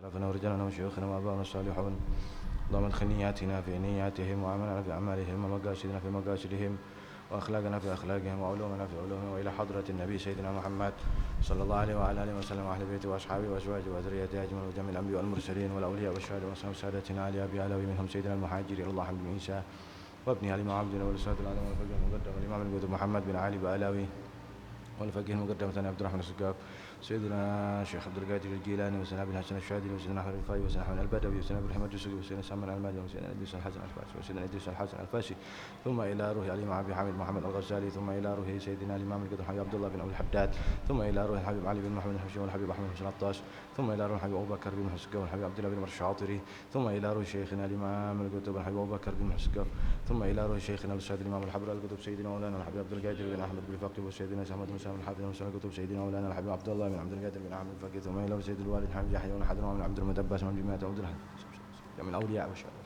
سلفنا ورجالنا وشيوخنا وآباؤنا الصالحون اللهم ادخل نياتنا في نياتهم وعملنا في أعمالهم ومقاصدنا في مقاصدهم وأخلاقنا في أخلاقهم وعلومنا في علومهم وإلى حضرة النبي سيدنا محمد صلى الله عليه وعلى آله وسلم وأهل بيته وأصحابه وأزواجه وذريته أجمعين وجميع الأنبياء والمرسلين والأولياء والشهداء وسادتنا علي أبي علوي منهم سيدنا المهاجر إلى الله حمد بن عيسى وابن علي مع عبدنا والأستاذ العالم والفقيه المقدم الإمام القدوة محمد بن علي بألاوي والفقيه المقدم ثاني عبد الرحمن السقاف سيدنا شيخ عبد القادر الجيلاني وسيدنا ابن الحسن الشاذلي وسيدنا احمد الرفاعي وسيدنا احمد البدوي وسيدنا ابراهيم الدسوقي وسيدنا سلمان المهدي وسيدنا ادريس الحسن الفاسي وسيدنا ادريس الحسن الفاسي ثم الى روح الامام ابي حامد محمد الغزالي ثم الى روح سيدنا الامام القدر حبيب عبد الله بن ابي الحداد ثم الى روح الحبيب علي بن محمد الحبشي والحبيب احمد بن العطاش ثم الى روح الحبيب ابو بكر بن مسكوف والحبيب عبد الله بن الشاطري ثم الى روح شيخنا الامام القطب الحبيب ابو بكر بن مسكوف ثم الى روح شيخنا الاستاذ الامام الحبر القطب سيدنا مولانا الحبيب عبد القادر بن احمد بن فقيه وسيدنا سعد بن سالم الحافظ بن القطب سيدنا مولانا الحبيب عبد الله بن عبد القادر بن احمد الفقيه ثم الى سيد الوالد حمد يحيى بن حضر من عبد المدبس من جماعه عبد الرحمن من الاولياء والشهداء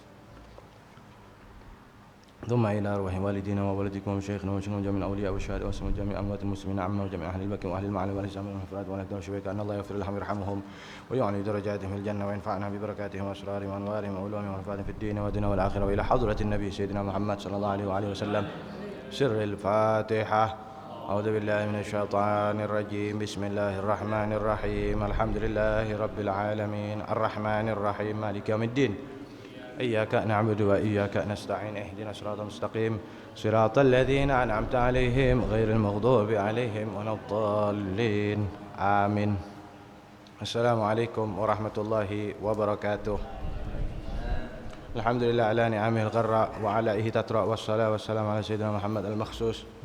ثم الى روح والدينا ووالدكم وشيخنا وشيخنا جميع الاولياء والشهداء واسماء جميع اموات المسلمين عما وجميع اهل البكي واهل المعلم والاسلام والافراد والاقدام شبيك ان الله يغفر لهم ويرحمهم ويعلي درجاتهم في الجنه وينفعنا ببركاتهم واسرارهم وانوارهم وعلومهم ونفعهم في الدين والدنيا والاخره والى حضره النبي سيدنا محمد صلى الله عليه واله وسلم سر الفاتحه. أعوذ بالله من الشيطان الرجيم. بسم الله الرحمن الرحيم. الحمد لله رب العالمين الرحمن الرحيم مالك يوم الدين إياك نعبد وإياك نستعين اهدنا الصراط المستقيم صراط الذين أنعمت عليهم غير المغضوب عليهم ولا الضالين آمين. السلام عليكم ورحمة الله وبركاته. الحمد لله على نعمه الغراء وعلائه تترى والصلاة والسلام على سيدنا محمد المخصوص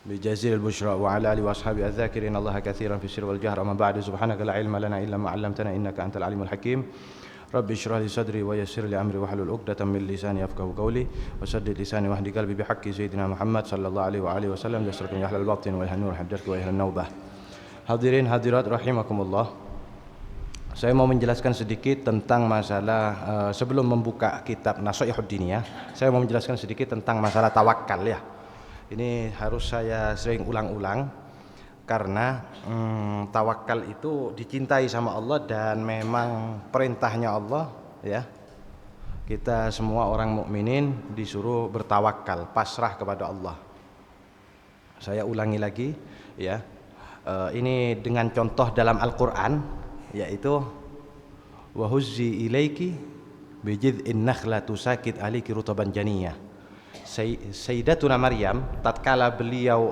بجزيل البشرى وعلى آله وأصحابه الذاكرين الله كثيرا في السر والجهر. أما بعد سبحانك لا علم لنا إلا ما علمتنا إنك أنت العليم الحكيم. رب اشرح لي صدري ويسر لي أمري واحلل عقدة من لساني يفقهوا قولي وسدد لساني واهد قلبي بحق سيدنا محمد صلى الله عليه وآله وسلم يسركم يا أهل الباطن وأهل النور حدثك وأهل النوبة. Hadirin hadirat rahimakumullah. Saya mau menjelaskan sedikit tentang masalah sebelum membuka kitab Nashaikhud Diniyah, saya mau menjelaskan sedikit tentang masalah tawakal ya. Ini harus saya sering ulang-ulang karena tawakal itu dicintai sama Allah dan memang perintahnya Allah ya. Kita semua orang mukminin disuruh bertawakal, pasrah kepada Allah. Saya ulangi lagi ya. Ini dengan contoh dalam Al-Qur'an yaitu wa huzzi ilaiki bi jid'in nakhlatu sakit aliki rutaban janiyah. Sayyidatuna Maryam tatkala beliau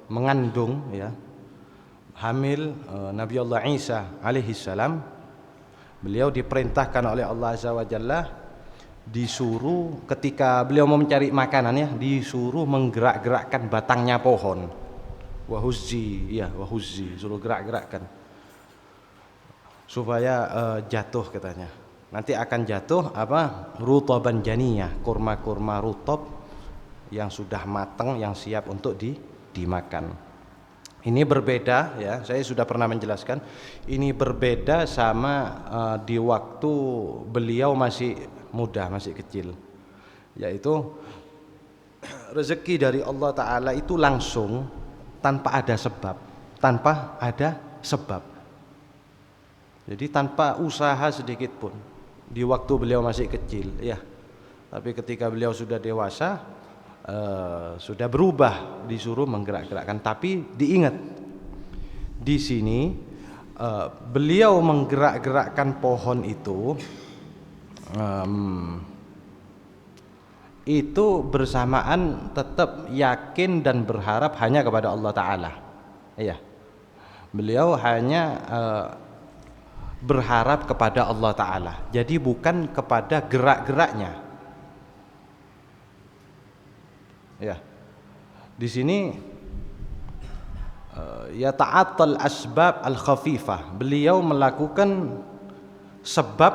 mengandung ya, hamil Nabi Allah Isa alaihi salam, beliau diperintahkan oleh Allah Azza wa Jalla, disuruh ketika beliau mau mencari makanannya disuruh menggerak-gerakkan batangnya pohon. Wahuzzi ya, wahuzzi, suruh gerak-gerakkan supaya jatuh katanya. Nanti akan jatuh apa? Rutaban janiyah, kurma-kurma rutab yang sudah matang yang siap untuk dimakan. Ini berbeda ya, saya sudah pernah menjelaskan. Ini berbeda sama di waktu beliau masih muda, masih kecil. Yaitu rezeki dari Allah Ta'ala itu langsung tanpa ada sebab, tanpa ada sebab. Jadi tanpa usaha sedikit pun di waktu beliau masih kecil ya. Tapi ketika beliau sudah dewasa sudah berubah, disuruh menggerak-gerakkan. Tapi diingat di sini beliau menggerak-gerakkan pohon itu bersamaan tetap yakin dan berharap hanya kepada Allah Ta'ala. Iya. Beliau hanya berharap kepada Allah Ta'ala. Jadi bukan kepada gerak-geraknya. Ya. Di sini ya ta'attal asbab al-khafifah. Beliau melakukan sebab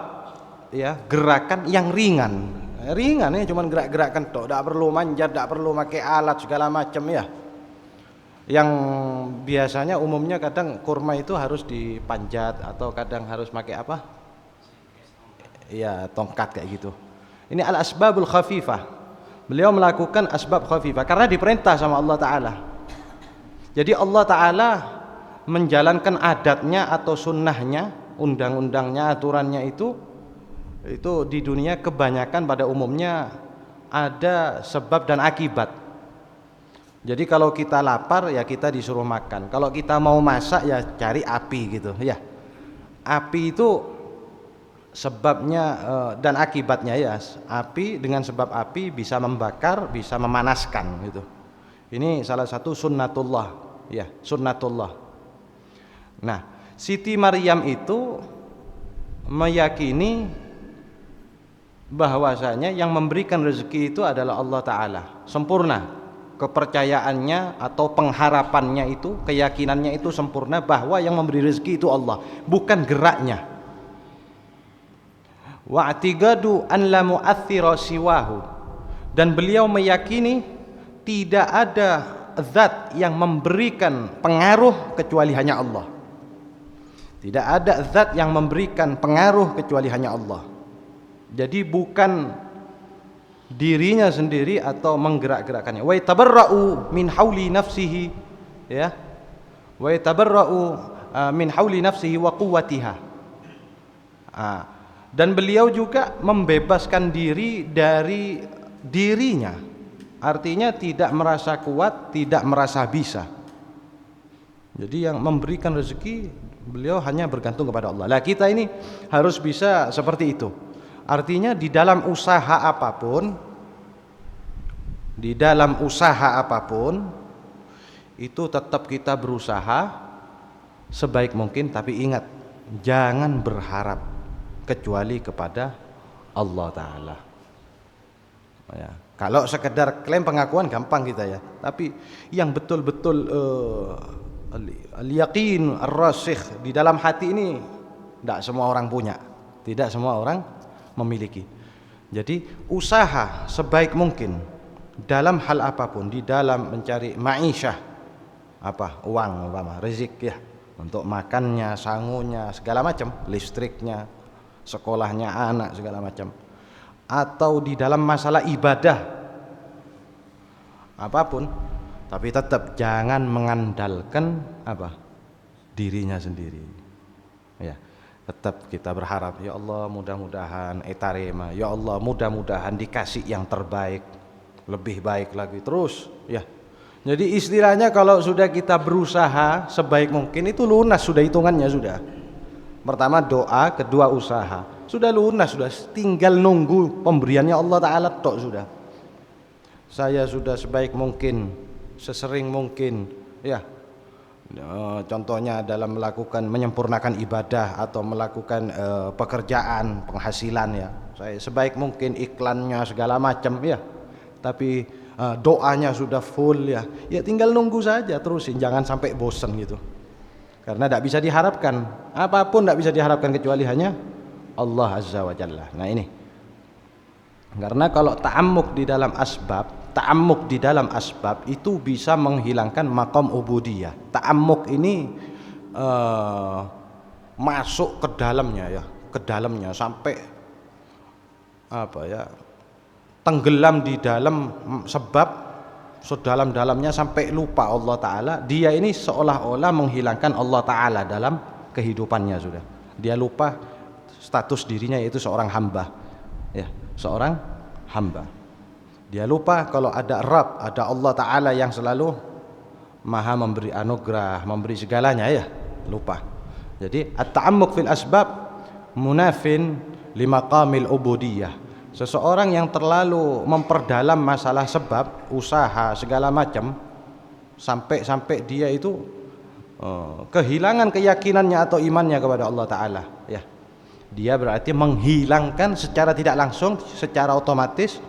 ya gerakan yang ringan. Ringan ya, cuman gerak-gerakkan tok, tidak perlu manjat, tidak perlu pakai alat segala macam ya. Yang biasanya umumnya kadang kurma itu harus dipanjat atau kadang harus pakai apa? Ya, tongkat kayak gitu. Ini al-asbabul khafifah. Beliau melakukan asbab khafifah karena diperintah sama Allah Ta'ala. Jadi Allah Ta'ala menjalankan adatnya atau sunnahnya undang-undangnya, aturannya itu di dunia kebanyakan pada umumnya ada sebab dan akibat. Jadi kalau kita lapar ya kita disuruh makan, kalau kita mau masak ya cari api gitu ya. Api itu sebabnya dan akibatnya ya. Api dengan sebab api bisa membakar, bisa memanaskan gitu. Ini salah satu sunnatullah ya, sunnatullah. Nah, Siti Maryam itu meyakini bahwasanya yang memberikan rezeki itu adalah Allah Ta'ala, sempurna kepercayaannya atau pengharapannya itu, keyakinannya itu sempurna bahwa yang memberi rezeki itu Allah, bukan geraknya. Wa'tigadu an la mu'aththira siwahu, dan beliau meyakini tidak ada zat yang memberikan pengaruh kecuali hanya Allah. Tidak ada zat yang memberikan pengaruh kecuali hanya Allah. Jadi bukan dirinya sendiri atau menggerak-gerakkannya. Wa tabarra'u min hauli nafsihi ya. Wa tabarra'u min hauli nafsihi wa quwwatiha. Dan beliau juga membebaskan diri dari dirinya. Artinya tidak merasa kuat, tidak merasa bisa. Jadi yang memberikan rezeki beliau hanya bergantung kepada Allah. Lah kita ini harus bisa seperti itu. Artinya di dalam usaha apapun, itu tetap kita berusaha sebaik mungkin, tapi ingat jangan berharap kecuali kepada Allah Ta'ala ya. Kalau sekedar klaim pengakuan gampang kita ya, tapi yang betul-betul al-yaqin ar-rasikh di dalam hati ini tidak semua orang punya, tidak semua orang memiliki. Jadi usaha sebaik mungkin dalam hal apapun, di dalam mencari ma'isyah, uang umpama rezeki ya, untuk makannya, sangunya, segala macam, listriknya, sekolahnya anak, segala macam, atau di dalam masalah ibadah apapun, tapi tetap jangan mengandalkan dirinya sendiri ya. Tetap kita berharap, ya Allah mudah-mudahan etarema, ya Allah mudah-mudahan dikasih yang terbaik, lebih baik lagi terus ya. Jadi istilahnya kalau sudah kita berusaha sebaik mungkin itu lunas sudah hitungannya sudah. Pertama doa, kedua usaha, sudah lunas, sudah tinggal nunggu pemberiannya Allah Ta'ala tok sudah. Saya sudah sebaik mungkin, sesering mungkin ya. Contohnya dalam melakukan menyempurnakan ibadah atau melakukan pekerjaan, penghasilan ya, saya sebaik mungkin iklannya segala macam ya, tapi doanya sudah full ya, ya tinggal nunggu saja terusin, jangan sampai bosan gitu, karena tidak bisa diharapkan apapun, tidak bisa diharapkan kecuali hanya Allah Azza wa Jalla. Nah ini karena kalau ta'ammuk di dalam asbab itu bisa menghilangkan maqam ubudiyah. Ta'ammuk ini masuk ke dalamnya sampai tenggelam di dalam sebab sedalam-dalamnya sampai lupa Allah Ta'ala. Dia ini seolah-olah menghilangkan Allah Ta'ala dalam kehidupannya sudah. Dia lupa status dirinya yaitu seorang hamba ya, seorang hamba. Dia lupa kalau ada Rabb, ada Allah Ta'ala yang selalu maha memberi anugerah, memberi segalanya ya, lupa. Jadi at-ta'ammuk fil asbab munafin limaqamil ubudiyah. Seseorang yang terlalu memperdalam masalah sebab, usaha, segala macam, sampai dia itu kehilangan keyakinannya atau imannya kepada Allah Ta'ala ya. Dia berarti menghilangkan secara tidak langsung, secara otomatis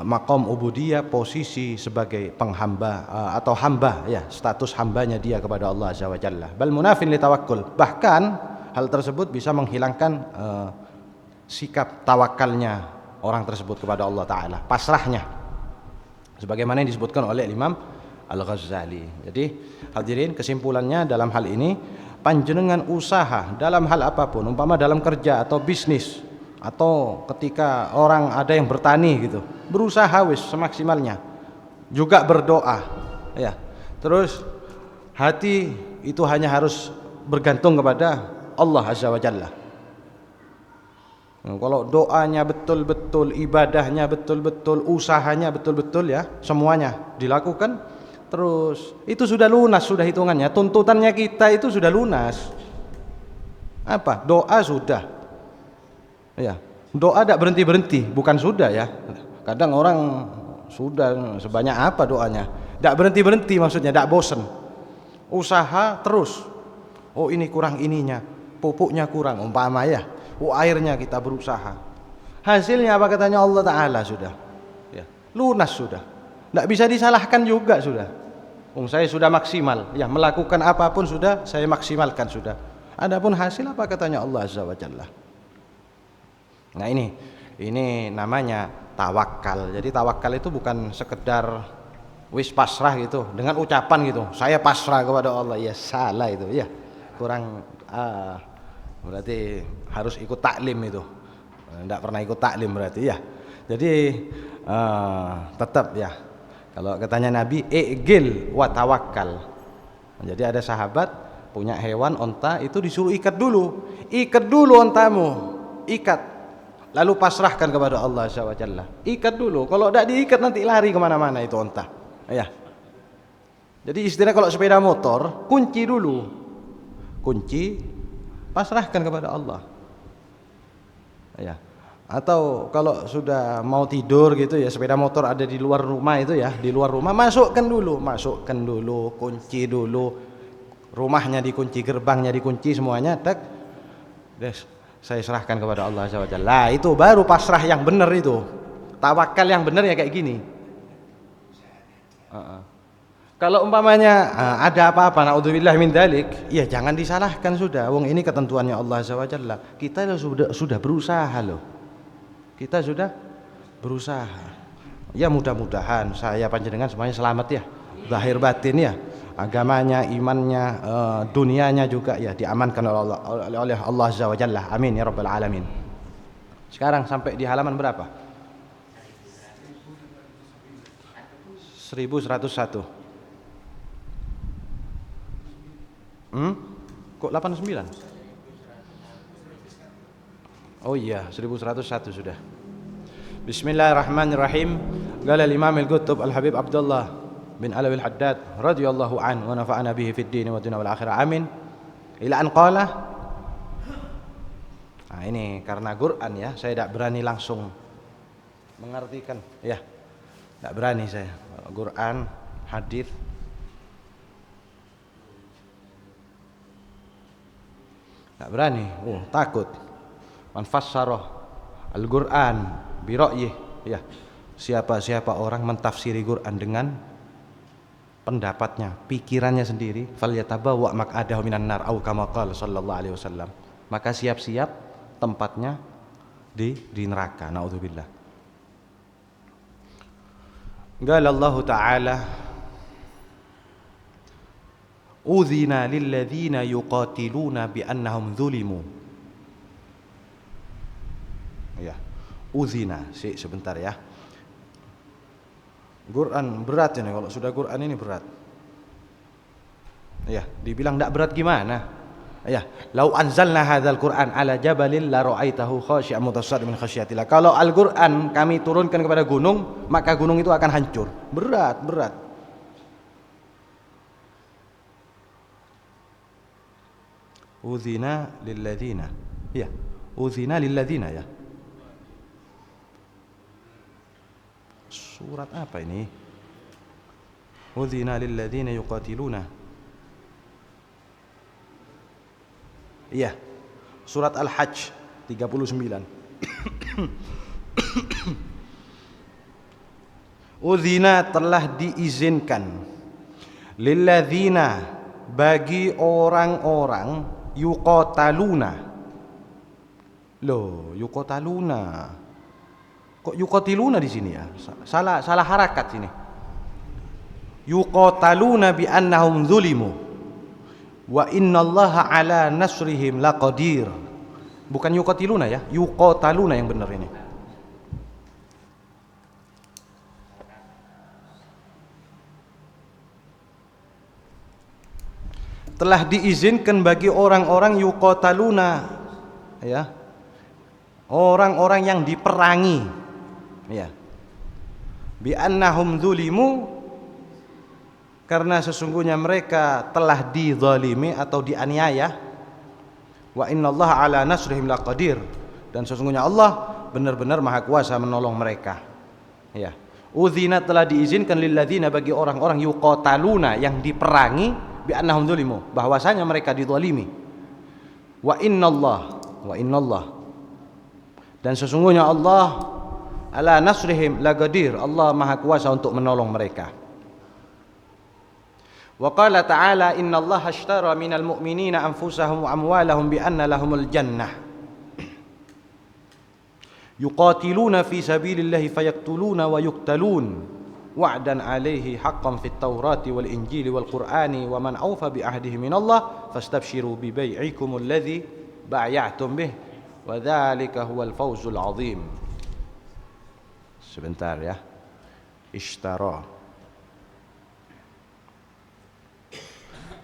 maqam ubudiyah, posisi sebagai penghamba atau hamba ya, status hambanya dia kepada Allah Azza wa Jalla. Bal munafin li tawakkul, bahkan hal tersebut bisa menghilangkan sikap tawakalnya orang tersebut kepada Allah Ta'ala, pasrahnya, sebagaimana yang disebutkan oleh Imam Al-Ghazali. Jadi hadirin, kesimpulannya dalam hal ini, panjenengan usaha dalam hal apapun, umpama dalam kerja atau bisnis, atau ketika orang ada yang bertani gitu, berusaha wis semaksimalnya, juga berdoa ya. Terus hati itu hanya harus bergantung kepada Allah Azza wa Jalla. Kalau doanya betul-betul, ibadahnya betul-betul, usahanya betul-betul ya, semuanya dilakukan terus, itu sudah lunas, sudah hitungannya. Tuntutannya kita itu sudah lunas. Apa? Doa sudah. Ya, doa tidak berhenti-berhenti, bukan sudah ya. Kadang orang sudah sebanyak apa doanya, tidak berhenti-berhenti, maksudnya tidak bosan. Usaha terus. Oh ini kurang ininya, pupuknya kurang, umpama ya. Oh airnya kita berusaha. Hasilnya apa katanya Allah Ta'ala sudah. Ya, lunas sudah. Tidak bisa disalahkan juga sudah. Saya sudah maksimal, ya melakukan apapun sudah saya maksimalkan sudah. Adapun hasil apa katanya Allah Azza wa Jalla. Nah ini namanya tawakal. Jadi tawakal itu bukan sekedar wis pasrah gitu dengan ucapan gitu. Saya pasrah kepada Allah, ya salah itu ya. Kurang berarti harus ikut taklim itu. Tidak pernah ikut taklim berarti ya. Jadi tetap ya. Kalau katanya Nabi, i'gil wa tawakkal. Jadi ada sahabat punya hewan onta, itu disuruh ikat dulu. Ikat dulu ontamu, ikat. Lalu pasrahkan kepada Allah SWT. Ikat dulu. Kalau tidak diikat nanti lari kemana-mana itu onta. Ya. Jadi istilah kalau sepeda motor, kunci dulu. Kunci, pasrahkan kepada Allah. Ya. Atau kalau sudah mau tidur gitu ya, sepeda motor ada di luar rumah itu ya, di luar rumah masukkan dulu, kunci dulu, rumahnya dikunci, gerbangnya dikunci, semuanya tak, saya serahkan kepada Allah SWT. Lah itu baru pasrah yang benar itu, tawakal yang benar ya kayak gini. Kalau umpamanya ada apa-apa, naudzubillah min dzalik, ya jangan disalahkan sudah. Wong ini ketentuannya Allah SWT. Kita sudah berusaha loh. Kita sudah berusaha. Ya mudah-mudahan saya panjenengan semuanya selamat ya. Zahir batin ya. Agamanya, imannya, dunianya juga ya diamankan oleh Allah Azza wa Jalla. Amin ya rabbal alamin. Sekarang sampai di halaman berapa? 1101. Kok 89? Oh iya, 1101 sudah. Bismillahirrahmanirrahim. Qala al-Imam al-Qutb al-Habib Abdullah bin Alawi al-Haddad radhiyallahu anhu wa nafa'ana bihi fid din wa dunya wal akhirah. Amin. Ila an qala. Nah, ini karena Quran ya, saya tidak berani langsung mengartikan ya. Tidak berani saya. Quran, hadis. Tidak berani. Takut. Man fassara al-Qur'an bi ra'yih ya. Siapa orang mentafsiri Quran dengan pendapatnya, pikirannya sendiri, falyatabawa maq'adahu minan nar au kama qala sallallahu alaihi wasallam. Maka siap-siap tempatnya di neraka. Naudzubillah. Qala Allah Ta'ala Udzina lil ladzina yuqatiluna bi annahum dzulimu. Ya, uzina. Sebentar ya. Quran berat ini, kalau sudah Quran ini berat. Ya, dibilang tidak berat gimana? Ya, lau anzalna hadzal Qur'an ala jabalin la ra'aitahu khashi'an mutasaddian min khasyatillah. Kalau Al-Qur'an kami turunkan kepada gunung, maka gunung itu akan hancur. Berat. Uzina lil ladzina. Ya, uzina lil ladzina ya. Surat apa ini? Udzina lil ladzina yuqatiluna. Iya. Surat Al-Hajj 39. Udzina telah diizinkan lil ladzina bagi orang-orang yuqataluna. Loh, yuqataluna. Kok yuqatiluna di sini ya? Salah harakat sini. Yuqataluna bi annahum zulimu wa innallaha ala nasrihim laqadir. Bukan yuqatiluna ya, yuqataluna yang benar ini. telah diizinkan bagi orang-orang yuqataluna, ya, orang-orang yang diperangi, ya, bi annahum dzulimu, karena sesungguhnya mereka telah dizalimi atau dianiaya, wa innallaha ala nasrihim laqadir, dan sesungguhnya Allah benar-benar maha kuasa menolong mereka, ya. Udzina, telah diizinkan lilladzina, bagi orang-orang yuqataluna yang diperangi, bi annahum dzulimu, bahwasanya mereka dizalimi, wa innallah, dan sesungguhnya Allah ala nasrihim laqadir, Allah maha kuasa untuk menolong mereka. Wa qala ta'ala innallaha ashtara minal mu'minina anfusahum wa amwalahum bi anna lahumul jannah yuqatiluna fi sabilillahi fayaqtuluna wa yuqtalun wa'dan 'alaihi haqqan fit taurati wal injili wal qur'ani wa man awfa bi ahdihi minallah fastabshiru bi bai'ikumul ladzi ba'ya'tum bih wa dzalika huwal fawzul 'adzim. Sebentar ya. Ishtara.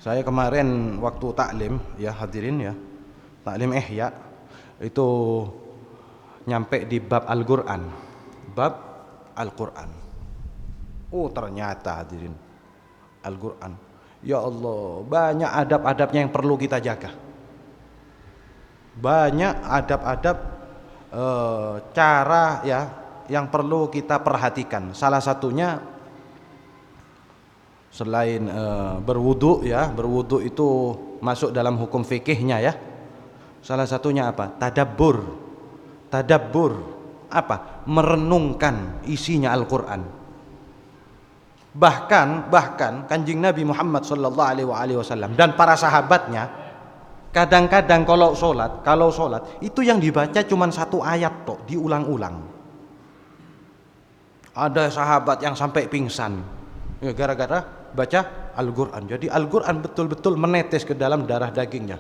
Saya kemarin waktu taklim, ya hadirin ya, taklim Ihya, itu nyampe di bab Al-Qur'an. Bab Al-Qur'an. Oh, ternyata hadirin, Al-Qur'an, ya Allah, banyak adab-adabnya yang perlu kita jaga. Banyak adab-adab, cara ya yang perlu kita perhatikan. Salah satunya selain berwudu, ya, berwudu itu masuk dalam hukum fikihnya, ya. Salah satunya apa? Tadabbur. Tadabbur apa? Merenungkan isinya Al-Qur'an. Bahkan Kanjeng Nabi Muhammad sallallahu alaihi wasallam dan para sahabatnya kadang-kadang kalau sholat itu yang dibaca cuma satu ayat tok, diulang-ulang. Ada sahabat yang sampai pingsan, ya, gara-gara baca Al-Qur'an. Jadi Al-Qur'an betul-betul menetes ke dalam darah dagingnya.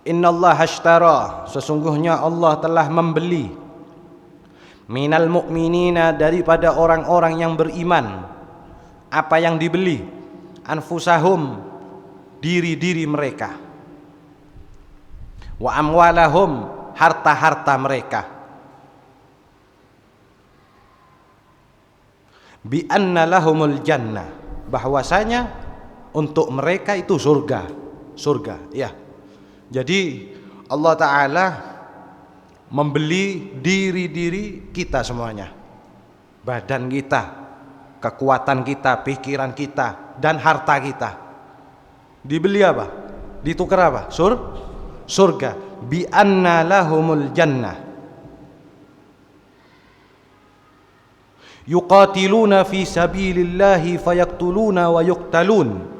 Innallaha ashtara, sesungguhnya Allah telah membeli, minal mu'minina, daripada orang-orang yang beriman. Apa yang dibeli? Anfusahum, diri-diri mereka. Wa amwalahum, harta-harta mereka. Bi anna lahumul jannah, bahwasanya untuk mereka itu surga, ya. Jadi Allah Ta'ala membeli diri-diri kita semuanya, badan kita, kekuatan kita, pikiran kita, dan harta kita. Dibeli apa? Ditukar apa? Surga. Bi anna lahumul jannah yuqatiluna fi sabilillahi fayaqtuluna wa yuqtalun.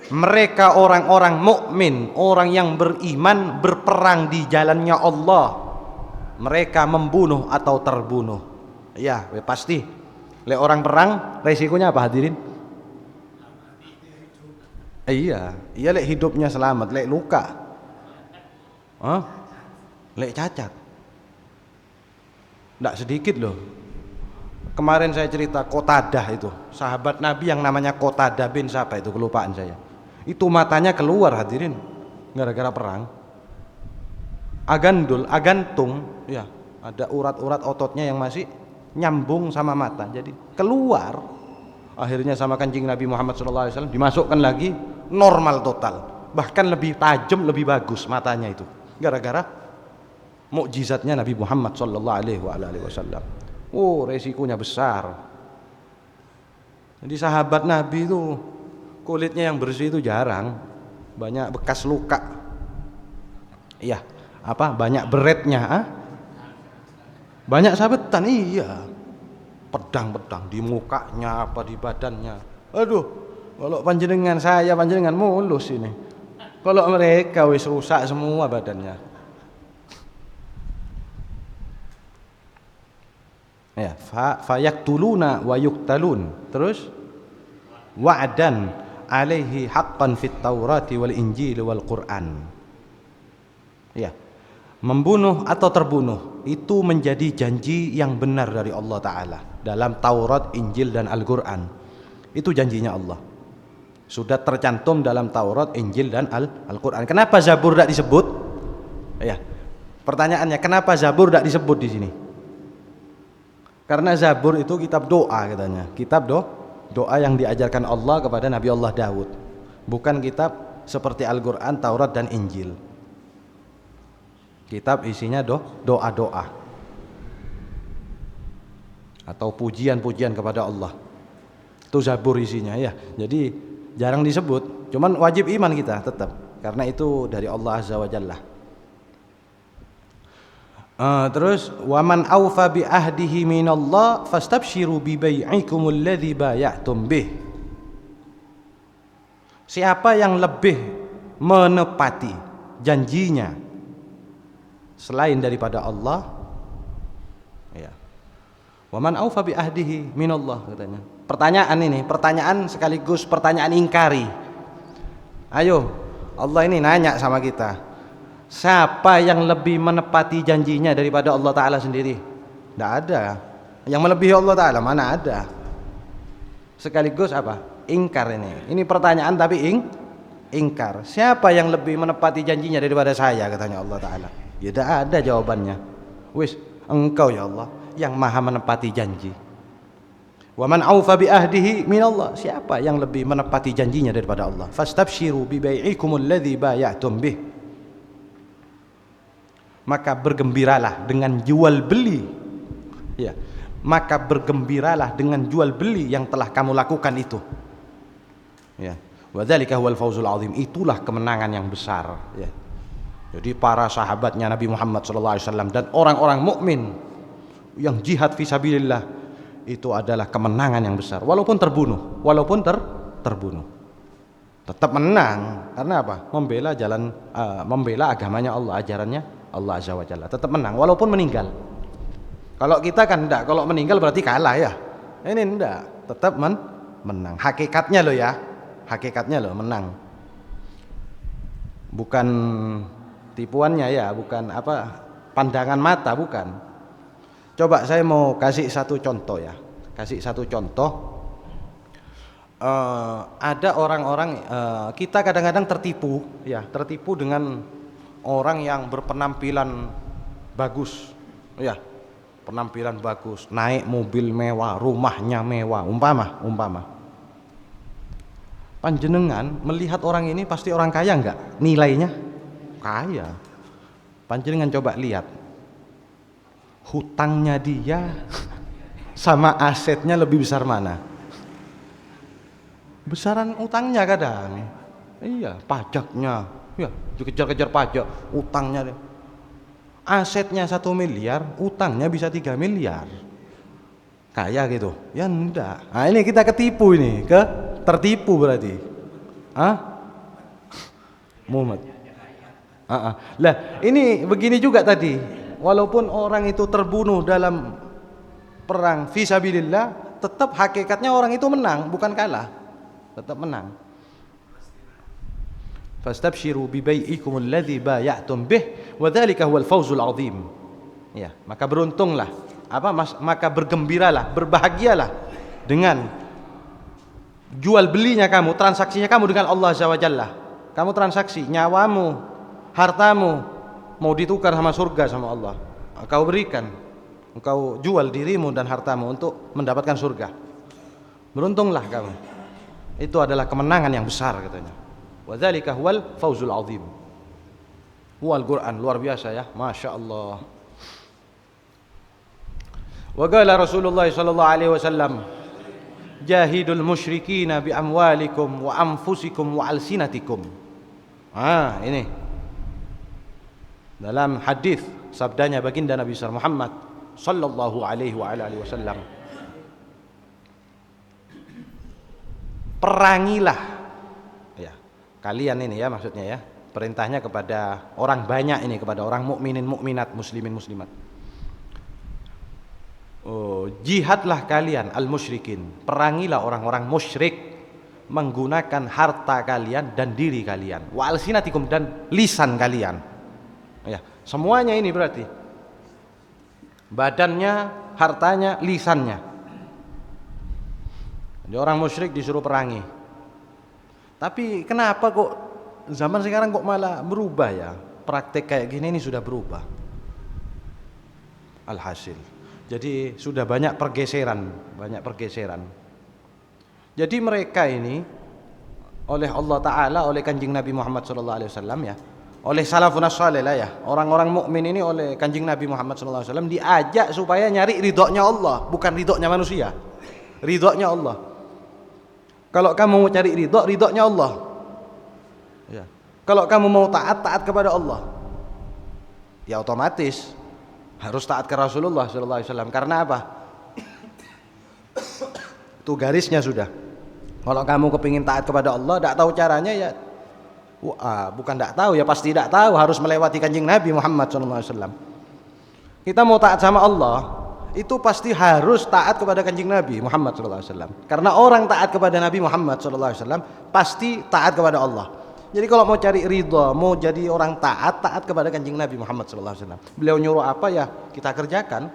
Mereka orang-orang mukmin, orang yang beriman, berperang di jalannya Allah. Mereka membunuh atau terbunuh. Ya, pasti. Lek orang perang, resikonya apa hadirin? Iya, lek hidupnya selamat, lek luka, lek cacat. Nggak sedikit loh. Kemarin saya cerita Qatadah itu, sahabat Nabi yang namanya Qatadah bin siapa itu, kelupaan saya. Itu matanya keluar hadirin, gara-gara perang. Agantung, ya, ada urat-urat ototnya yang masih nyambung sama mata, jadi keluar. Akhirnya sama Kanjeng Nabi Muhammad SAW dimasukkan lagi, normal total, bahkan lebih tajam, lebih bagus matanya itu, gara-gara mukjizatnya Nabi Muhammad SAW. Oh, resikonya besar. Jadi sahabat Nabi itu kulitnya yang bersih itu jarang, banyak bekas luka. Iya, banyak beretnya, banyak sabetan, iya. Pedang-pedang di mukanya, di badannya. Aduh, kalau panjenengan mulus ini. Kalau mereka wis rusak semua badannya. Ya, fayaqtuluna wa yuqtalun. Terus wa'dan alaihi haqqan fit taurati wal injili wal qur'an. Ya. membunuh atau terbunuh itu menjadi janji yang benar dari Allah Ta'ala dalam Taurat, Injil dan Al-Quran. Itu janjinya Allah, sudah tercantum dalam Taurat, Injil dan Al-Quran. Kenapa Zabur tidak disebut? Ya, pertanyaannya, kenapa Zabur tidak disebut di sini? Karena Zabur itu kitab doa katanya, kitab doa yang diajarkan Allah kepada Nabi Allah Daud, bukan kitab seperti Al-Quran, Taurat dan Injil. Kitab isinya doa-doa atau pujian-pujian kepada Allah. Itu Zabur isinya ya. Jadi jarang disebut, cuman wajib iman kita tetap, karena itu dari Allah Azza wa Jalla. Terus waman aufa bi ahdihi minallah fastabshiru bi bai'ikumul ladzi bay'atum bih. Siapa yang lebih menepati janjinya selain daripada Allah, ya. Waman aufa bi ahdihi minallah katanya. Pertanyaan ini, pertanyaan sekaligus pertanyaan ingkari. Ayo, Allah ini nanya sama kita, siapa yang lebih menepati janjinya daripada Allah Ta'ala sendiri? Tidak ada yang melebihi Allah Ta'ala, mana ada. Sekaligus apa? Ingkar ini. Ini pertanyaan tapi ingkar. Siapa yang lebih menepati janjinya daripada saya, katanya Allah Ta'ala. Ya tidak ada jawabannya. Wis, engkau ya Allah yang maha menepati janji. Wa man aufa bi ahdihi minallah. Siapa yang lebih menepati janjinya daripada Allah? Fastabshiru bi bai'ikumul ladzi bay'atum bih. Maka bergembiralah dengan jual beli. Ya, maka bergembiralah dengan jual beli yang telah kamu lakukan itu. Ya, wa dzalika huwal fawzul azim. Itulah kemenangan yang besar, ya. Jadi para sahabatnya Nabi Muhammad SAW dan orang-orang mukmin yang jihad fisabilillah itu adalah kemenangan yang besar. Walaupun terbunuh, terbunuh, tetap menang. Karena apa? Membela agamanya Allah, ajarannya Allah Azza wa Jalla. Tetap menang walaupun meninggal. Kalau kita kan enggak, kalau meninggal berarti kalah ya. Ini enggak, tetap menang. Hakikatnya loh ya, hakikatnya loh menang. Bukan tipuannya ya, bukan apa pandangan mata, bukan. Coba saya mau kasih satu contoh ya, kasih satu contoh. Ada orang-orang, kita kadang-kadang tertipu ya, tertipu dengan orang yang berpenampilan bagus ya, penampilan bagus, naik mobil mewah, rumahnya mewah, umpama panjenengan melihat orang ini pasti orang kaya enggak? Nilainya kaya. Panjenengan coba lihat hutangnya dia sama asetnya lebih besar mana? Besaran utangnya kadang. Iya, pajaknya. Ya, dikejar-kejar pajak, utangnya. Asetnya 1 miliar, utangnya bisa 3 miliar. Kaya gitu? Ya enggak. Nah, ini kita ketipu ini, tertipu berarti. Muhammad. Lah, ini begini juga tadi. Walaupun orang itu terbunuh dalam perang fisabilillah, tetap hakikatnya orang itu menang, bukan kalah. Tetap menang. Fastabshiru bi bai'ikumul ladzi bay'atum bih wa dzalika huwal fawzul 'adzim. Ya, maka beruntunglah, maka bergembiralah, berbahagialah dengan jual belinya kamu, transaksinya kamu dengan Allah Azza wa Jalla. Kamu transaksi nyawamu, hartamu mau ditukar sama surga sama Allah. Kau berikan, engkau jual dirimu dan hartamu untuk mendapatkan surga. Beruntunglah kamu. Itu adalah kemenangan yang besar katanya. Wa dzalika huwal fawzul 'adzim. Wal Quran luar biasa ya, Masya Allah. Wa qala Rasulullah sallallahu alaihi wasallam, jahidul musyrikina bi amwalikum wa anfusikum wa alsinatikum. Ini dalam hadis sabdanya baginda Nabi besar Muhammad sallallahu alaihi wa alihi wasallam, perangilah ya kalian ini ya, maksudnya ya, perintahnya kepada orang banyak ini, kepada orang mukminin mukminat, muslimin muslimat. Jihadlah kalian al-musyrikin, perangilah orang-orang musyrik menggunakan harta kalian dan diri kalian, wa alsinatikum, dan lisan kalian. Ya, Semuanya ini berarti badannya, hartanya, lisannya. Jadi orang musyrik disuruh perangi. Tapi kenapa kok zaman sekarang kok malah berubah ya? Praktek kayak gini ini sudah berubah. Alhasil. Jadi sudah banyak pergeseran. Jadi mereka ini oleh Allah Ta'ala, oleh Kanjeng Nabi Muhammad SAW ya, oleh salafun as-salih lah ya, orang-orang mukmin ini oleh Kanjeng Nabi Muhammad SAW diajak supaya nyari ridhonya Allah, bukan ridhonya manusia, ridhonya Allah. Kalau kamu mau cari ridhonya Allah ya. Kalau kamu mau taat kepada Allah ya otomatis harus taat ke Rasulullah SAW. Karena apa? Itu garisnya sudah. Kalau kamu kepingin taat kepada Allah, tidak tahu caranya ya, bukan tidak tahu ya, pasti tidak tahu, harus melewati Kanjeng Nabi Muhammad SAW. Kita mau taat sama Allah, itu pasti harus taat kepada Kanjeng Nabi Muhammad SAW. Karena orang taat kepada Nabi Muhammad SAW pasti taat kepada Allah. Jadi kalau mau cari ridha, mau jadi orang taat kepada Kanjeng Nabi Muhammad SAW. Beliau nyuruh apa ya kita kerjakan.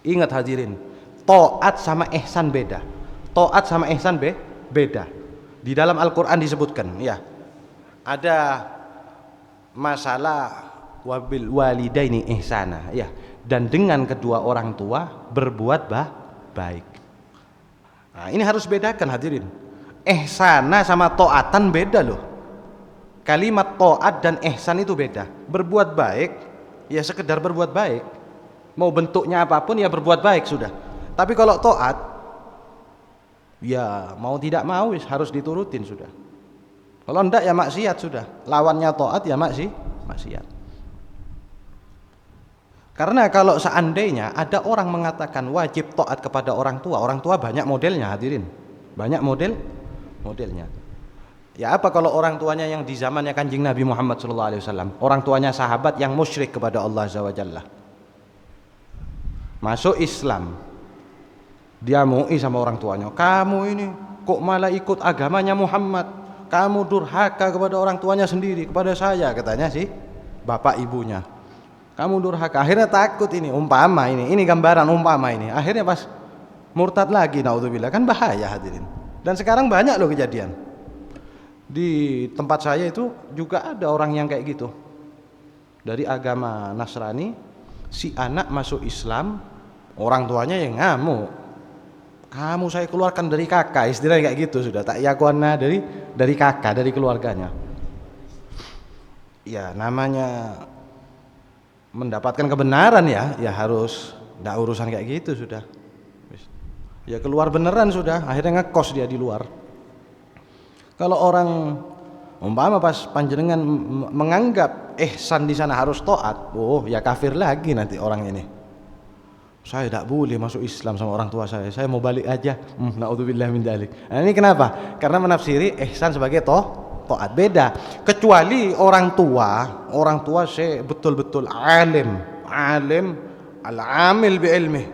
Ingat hadirin, taat sama ihsan beda. Taat sama ihsan beda. Di dalam Al-Quran disebutkan ya, ada masalah wabil walidaini ihsana ya, dan dengan kedua orang tua berbuat baik. Nah, ini harus bedakan hadirin. Ihsana sama taatan beda loh. Kalimat taat dan ihsan itu beda. Berbuat baik ya sekedar berbuat baik, mau bentuknya apapun ya berbuat baik sudah. Tapi kalau taat ya mau tidak mau harus diturutin sudah. Kalau enggak ya maksiat sudah. Lawannya taat ya maksiat. Karena kalau seandainya ada orang mengatakan wajib taat kepada orang tua banyak modelnya hadirin. Banyak modelnya. Ya apa kalau orang tuanya yang di zamannya Kanjeng Nabi Muhammad SAW, orang tuanya sahabat yang musyrik kepada Allah Azza wa Jalla, masuk Islam, dia mu'i sama orang tuanya, kamu ini kok malah ikut agamanya Muhammad, kamu durhaka kepada orang tuanya sendiri, kepada saya, katanya sih bapak ibunya, kamu durhaka. Akhirnya takut, ini umpama, ini gambaran umpama ini. Akhirnya pas murtad lagi, naudzubillah, kan bahaya hadirin. Dan sekarang banyak loh kejadian. Di tempat saya itu juga ada orang yang kayak gitu, dari agama Nasrani, si anak masuk Islam, orang tuanya yang ngamuk, kamu saya keluarkan dari kakak, istilahnya kayak gitu sudah, tak yakuana dari kakak, dari keluarganya. Ya namanya mendapatkan kebenaran ya harus, nggak urusan kayak gitu sudah. Ya keluar beneran sudah, akhirnya ngekos dia di luar. Kalau orang umpama pas panjenengan menganggap ihsan di sana harus taat, oh ya kafir lagi nanti orang ini. Saya tidak boleh masuk Islam sama orang tua saya mau balik aja. Naudzubillah min dzalik. Nah, ini kenapa? Karena menafsiri ihsan sebagai taat. Beda. Kecuali orang tua saya betul-betul alim, al-amil bi ilmi,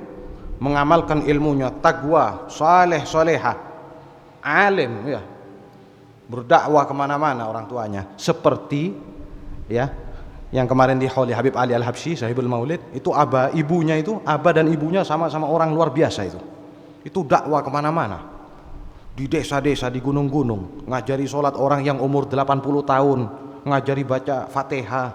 mengamalkan ilmunya, taqwa, saleh, salehah, alim ya, berdakwah kemana-mana orang tuanya, seperti ya yang kemarin di Hauli Habib Ali Al-Habsyi Sahibul Maulid itu, aba dan ibunya sama-sama orang luar biasa itu dakwah kemana-mana, di desa-desa, di gunung-gunung, ngajari sholat orang yang umur 80 tahun, ngajari baca Fatihah,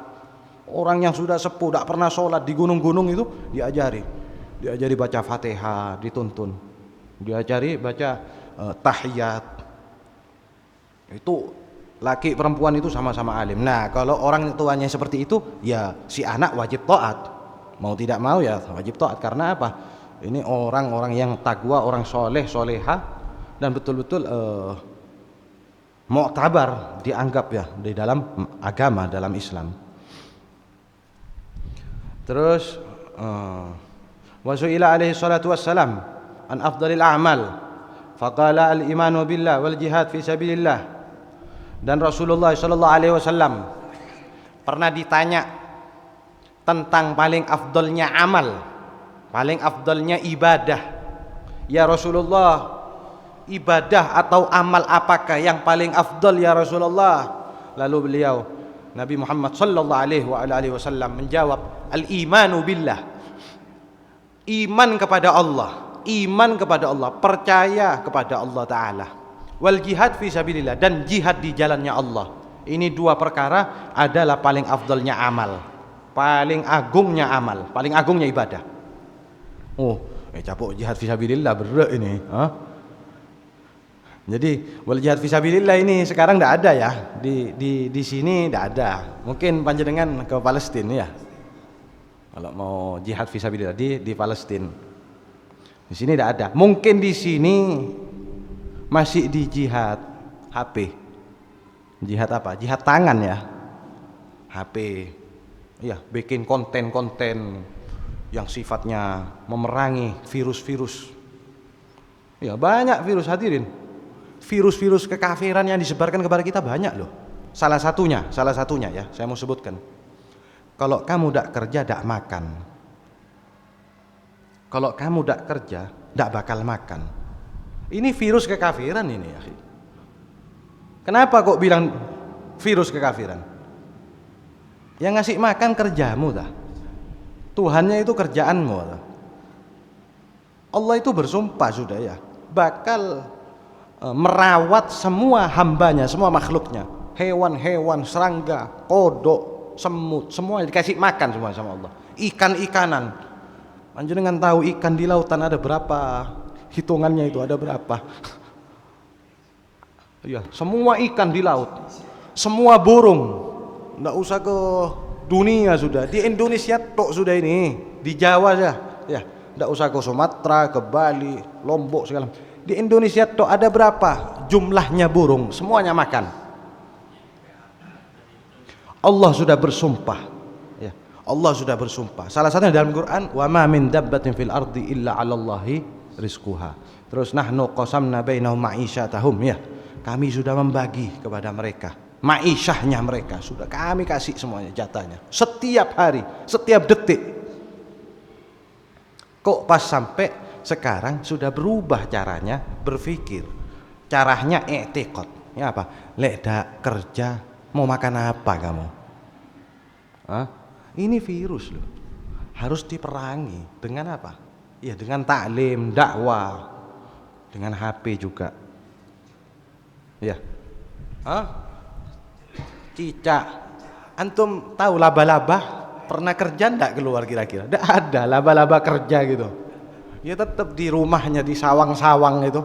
orang yang sudah sepuh tidak pernah sholat di gunung-gunung itu diajari baca Fatihah, dituntun, diajari baca tahiyat. Itu laki perempuan itu sama-sama alim. Nah kalau orang tuanya seperti itu ya si anak wajib taat, mau tidak mau ya wajib taat. Karena apa? Ini orang-orang yang taqwa, orang soleh, soleha, dan betul-betul mu'tabar, dianggap ya di dalam agama, dalam Islam. Terus wa su'ila alaihi salatu wassalam an afdalil a'mal faqala al-imanu billah wal jihad fi sabilillah. Dan Rasulullah SAW pernah ditanya tentang paling afdalnya amal, paling afdalnya ibadah. Ya Rasulullah, ibadah atau amal apakah yang paling afdal ya Rasulullah? Lalu beliau Nabi Muhammad sallallahu alaihi wasallam menjawab, al-imanu billah. Iman kepada Allah, percaya kepada Allah taala. Wal jihad fi sabilillah, dan jihad di jalannya Allah. Ini dua perkara adalah paling afdalnya amal, paling agungnya amal, paling agungnya ibadah. Capuk jihad fi sabilillah berat ini, Jadi wal jihad fi sabilillah ini sekarang tidak ada ya, di sini tidak ada. Mungkin panjenengan ke Palestina ya, kalau mau jihad fi sabilillah di Palestina. Di sini tidak ada. Mungkin di sini masih di jihad HP. Jihad apa? Jihad tangan ya, HP. Iya, bikin konten-konten yang sifatnya memerangi virus-virus. Ya banyak virus, hadirin. Virus-virus kekafiran yang disebarkan kepada kita banyak loh. Salah satunya ya, saya mau sebutkan. Kalau kamu tidak kerja, tidak makan. Kalau kamu tidak kerja, tidak bakal makan. Ini virus kekafiran ini ya. Kenapa kok bilang virus kekafiran? Yang ngasih makan kerjamu dah. Tuhannya itu kerjaanmu dah. Allah itu bersumpah sudah ya, bakal merawat semua hambanya, semua makhluknya, hewan-hewan, serangga, kodok, semut, semua dikasih makan semua sama Allah. Ikan-ikanan, panjenengan tahu ikan di lautan ada berapa? Hitungannya itu ada berapa? Ya, semua ikan di laut, semua burung, nggak usah ke dunia sudah, di Indonesia tok sudah ini, di Jawa ya, nggak usah ke Sumatera, ke Bali, Lombok segala. Di Indonesia tuh ada berapa jumlahnya burung, semuanya makan. Allah sudah bersumpah ya, Allah sudah bersumpah. Salah satunya dalam Quran, wa ma min dabbatin fil ardi illa 'alallahi rizquha. Terus nahnu qasamna bainahum ma'isyatahum ya, kami sudah membagi kepada mereka ma'isyahnya mereka, sudah kami kasih semuanya jatahnya setiap hari, setiap detik. Kok pas sampai sekarang sudah berubah caranya berpikir, caranya i'tiqad. Ya apa? Lek dak kerja mau makan apa kamu? Ini virus loh. Harus diperangi dengan apa? Ya dengan taklim, dakwah, dengan HP juga. Ya. Cicak. Antum tahu laba-laba pernah kerja ndak keluar kira-kira? Ndak ada laba-laba kerja gitu. Ya tetap di rumahnya, di sawang-sawang itu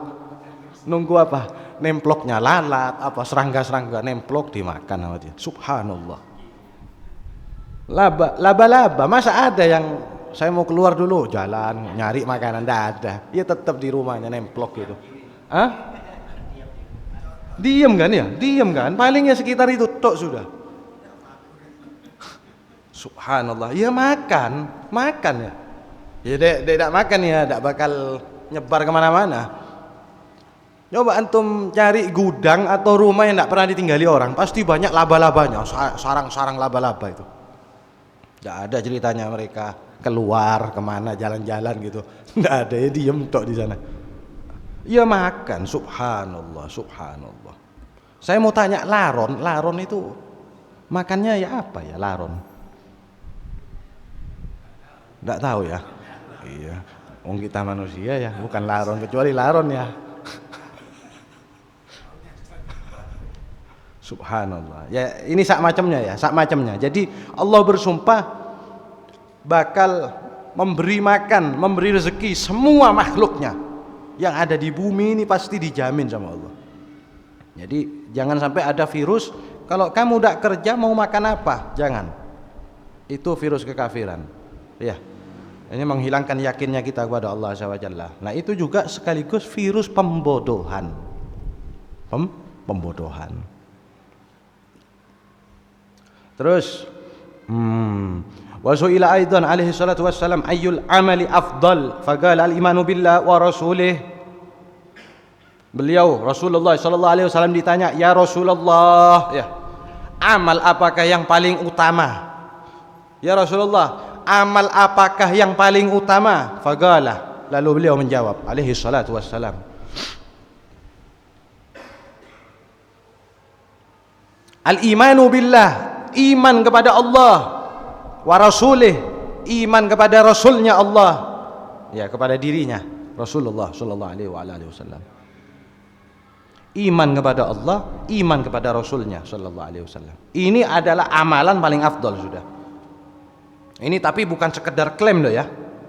nunggu apa? Nemploknya lalat, apa serangga-serangga nemplok dimakan sama dia. Subhanallah. Laba-laba, masa ada yang saya mau keluar dulu jalan nyari makanan? Nggak ada. Ya tetap di rumahnya nemplok gitu. Diem kan ya? Diem kan? Palingnya sekitar itu tok sudah. Subhanallah. Ya makan ya. Ya tidak makan ya, tidak bakal nyebar kemana-mana. Coba antum cari gudang atau rumah yang tidak pernah ditinggali orang, pasti banyak laba-labanya, sarang-sarang laba-laba itu. Tidak ada ceritanya mereka keluar kemana, jalan-jalan gitu. Tidak ada, ya diem tok di sana. Ya makan, subhanallah, subhanallah. Saya mau tanya laron itu makannya ya apa ya laron? Tidak tahu ya. Iya, wong kita manusia ya, bukan laron, kecuali laron ya. Subhanallah. Ya ini sak macamnya ya, sak macamnya. Jadi Allah bersumpah bakal memberi makan, memberi rezeki semua makhluknya yang ada di bumi ini, pasti dijamin sama Allah. Jadi jangan sampai ada virus, kalau kamu tidak kerja mau makan apa? Jangan. Itu virus kekafiran. Ya. Ini menghilangkan yakinnya kita kepada Allah SWT. Nah itu juga sekaligus virus pembodohan. Pembodohan. Terus wa su'ila aidan alaihi salatu wassalam ayyul amali afdal, faqala al-imanu billah wa rasulih. Beliau Rasulullah sallallahu alaihi wasallam ditanya, ya Rasulullah ya, amal apakah yang paling utama? Ya Rasulullah, amal apakah yang paling utama? Faqala, lalu beliau menjawab alaihi salatu wassalam, al-imanu billah iman kepada Allah wa rasulih, iman kepada rasulnya Allah, ya, kepada dirinya Rasulullah sallallahu alaihi wasallam. Iman kepada Allah, iman kepada rasulnya sallallahu alaihi wasallam. Ini adalah amalan paling afdal sudah. Ini tapi bukan sekedar klaim loh ya,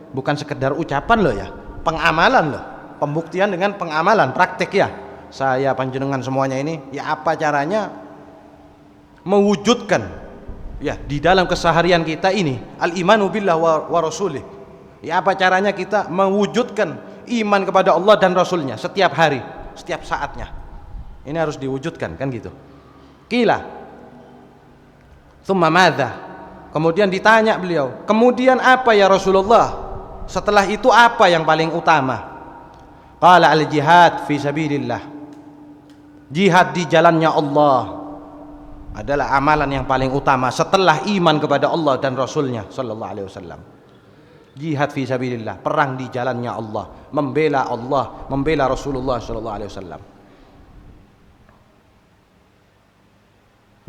bukan sekedar ucapan loh ya, pengamalan loh, pembuktian dengan pengamalan, praktek ya. Saya panjenengan semuanya ini, ya apa caranya mewujudkan ya di dalam keseharian kita ini al-imanu billah wa rasulih. Ya apa caranya kita mewujudkan iman kepada Allah dan Rasulnya setiap hari, setiap saatnya. Ini harus diwujudkan kan gitu. Qila thumma madza, kemudian ditanya beliau, kemudian apa ya Rasulullah, setelah itu apa yang paling utama? Qala al jihad fi sabilillah, jihad di jalannya Allah adalah amalan yang paling utama setelah iman kepada Allah dan Rasulnya sallallahu alaihi wasallam. Jihad fi sabilillah, perang di jalannya Allah, membela Rasulullah sallallahu alaihi wasallam.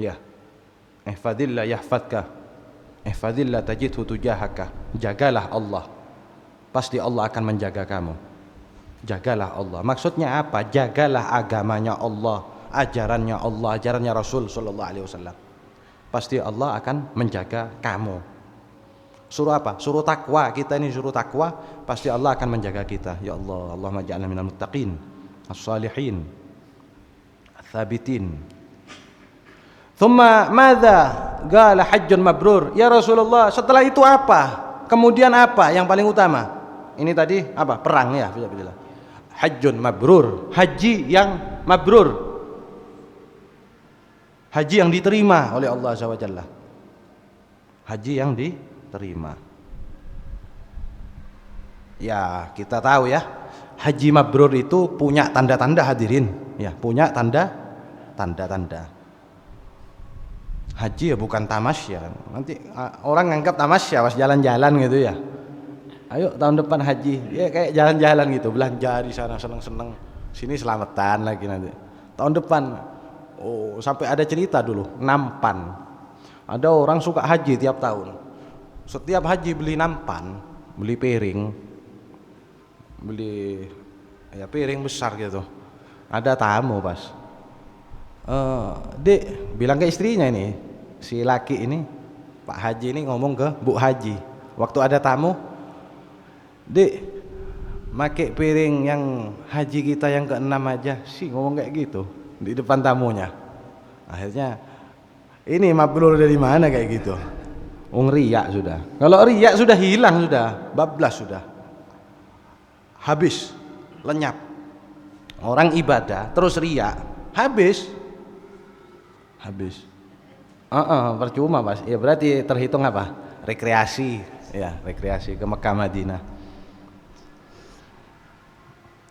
Ya, ihfadillah yahfadka, ihfadillah tajidhu tujahaka. Jagalah Allah, pasti Allah akan menjaga kamu. Jagalah Allah, maksudnya apa? Jagalah agamanya Allah, ajarannya Allah, ajarannya Rasul sallallahu alaihi wasallam. Pasti Allah akan menjaga kamu. Suruh apa? Suruh takwa. Kita ini suruh takwa, pasti Allah akan menjaga kita. Ya Allah, Allahumma ja'alna minal muttaqin, as-salihin, ats-tsabitin. Thumma madza? Qala hajjun mabrur. Ya Rasulullah, setelah itu apa? Kemudian apa yang paling utama? Ini tadi apa? Perang ya, bismillah. Hajjun mabrur, haji yang mabrur, haji yang diterima oleh Allah Azza wa Jalla, haji yang diterima. Ya kita tahu ya, haji mabrur itu punya tanda-tanda hadirin, ya punya tanda-tanda. Haji ya bukan tamasya. Nanti orang nganggap tamasya pas jalan-jalan gitu ya. Ayo tahun depan haji, ya kayak jalan-jalan gitu, belanja di sana seneng-seneng, sini selamatan lagi nanti. Tahun depan, oh sampai ada cerita dulu, nampan. Ada orang suka haji tiap tahun. Setiap haji beli nampan, beli piring, beli ya piring besar gitu. Ada tamu pas. Dek bilang ke istrinya ini, si laki ini, Pak Haji ini ngomong ke Bu Haji, waktu ada tamu, Dek make piring yang haji kita yang ke-6 aja sih, ngomong kayak gitu di depan tamunya. Akhirnya ini mabrur dari mana kayak gitu. Riak sudah. Kalau riak sudah hilang, sudah bablas, sudah habis, lenyap. Orang ibadah terus riak, habis. Percuma Mas. Ya berarti terhitung apa? Rekreasi, ya rekreasi ke Mekah Madinah.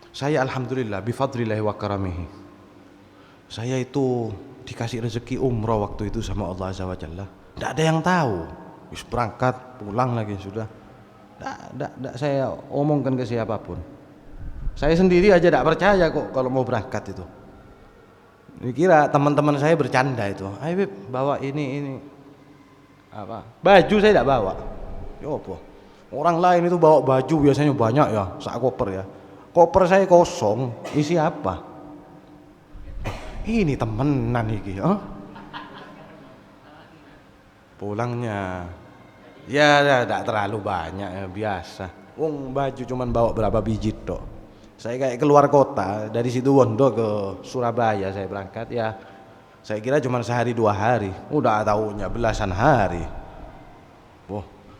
Saya alhamdulillah bifadlillahi wa karamihi, saya itu dikasih rezeki umroh waktu itu sama Allah Azza wa Jalla. Tidak ada yang tahu, wis berangkat pulang lagi sudah. Tidak saya omongkan ke siapapun. Saya sendiri aja tidak percaya kok kalau mau berangkat itu. Dikira teman-teman saya bercanda itu, ayo Beb, bawa ini apa? Baju saya tidak bawa. Ya apa? Orang lain itu bawa baju biasanya banyak ya, sak koper ya. Koper saya kosong, isi apa? Ini temenan iki, Pulangnya ya tidak terlalu banyak ya, biasa. Baju cuman bawa berapa biji tok. Saya kayak keluar kota, dari Situbondo ke Surabaya saya berangkat ya. Saya kira cuma sehari 2 hari, udah tahunya belasan hari.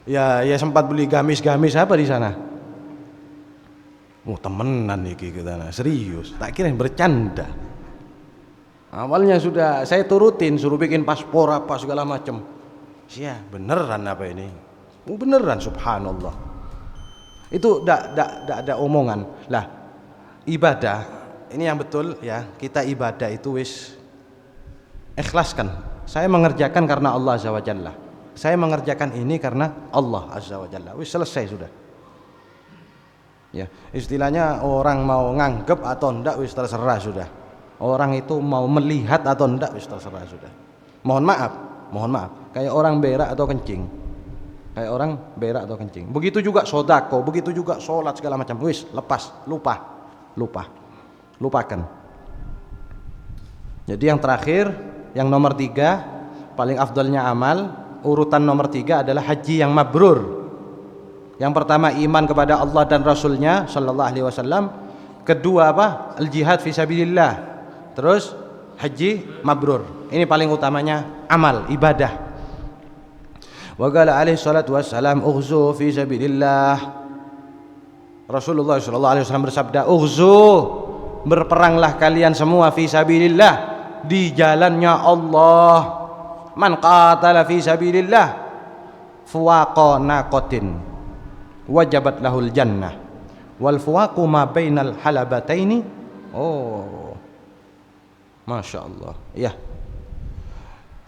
Ya sempat beli gamis-gamis apa di sana. Temenan nih kita, serius. Tak kira bercanda. Awalnya sudah saya turutin, suruh bikin paspor apa segala macam. Ya beneran apa ini? Beneran, subhanallah. Itu tidak ada omongan. Lah ibadah ini yang betul ya, kita ibadah itu wis ikhlaskan. Saya mengerjakan karena Allah Azza wa Jalla. Saya mengerjakan ini karena Allah Azza wa Jalla. Wis selesai sudah. Ya, istilahnya orang mau nganggep atau enggak wis terserah sudah. Orang itu mau melihat atau enggak wis terserah sudah. Mohon maaf, mohon maaf, kayak orang berak atau kencing. Kayak orang berak atau kencing. Begitu juga sodako, begitu juga sholat segala macam. Wis, lepas, lupakan. Jadi yang terakhir, yang nomor 3, paling afdalnya amal, urutan nomor 3 adalah haji yang mabrur. Yang pertama iman kepada Allah dan Rasulnya Sallallahu Alaihi Wasallam. Kedua apa? Al-jihad fi sabilillah. Terus haji mabrur. Ini paling utamanya amal, ibadah. Wa qala alaihi salatu wassalam ughzu fi sabilillah. Rasulullah sallallahu alaihi wasallam bersabda, ughzu, berperanglah kalian semua fi sabilillah, di jalannya Allah. Man qatala fi sabilillah fuwaqa naqatin wajabat lahul jannah wal fuwaqu ma bainal halabataini. Oh, Masya Allah. Ya,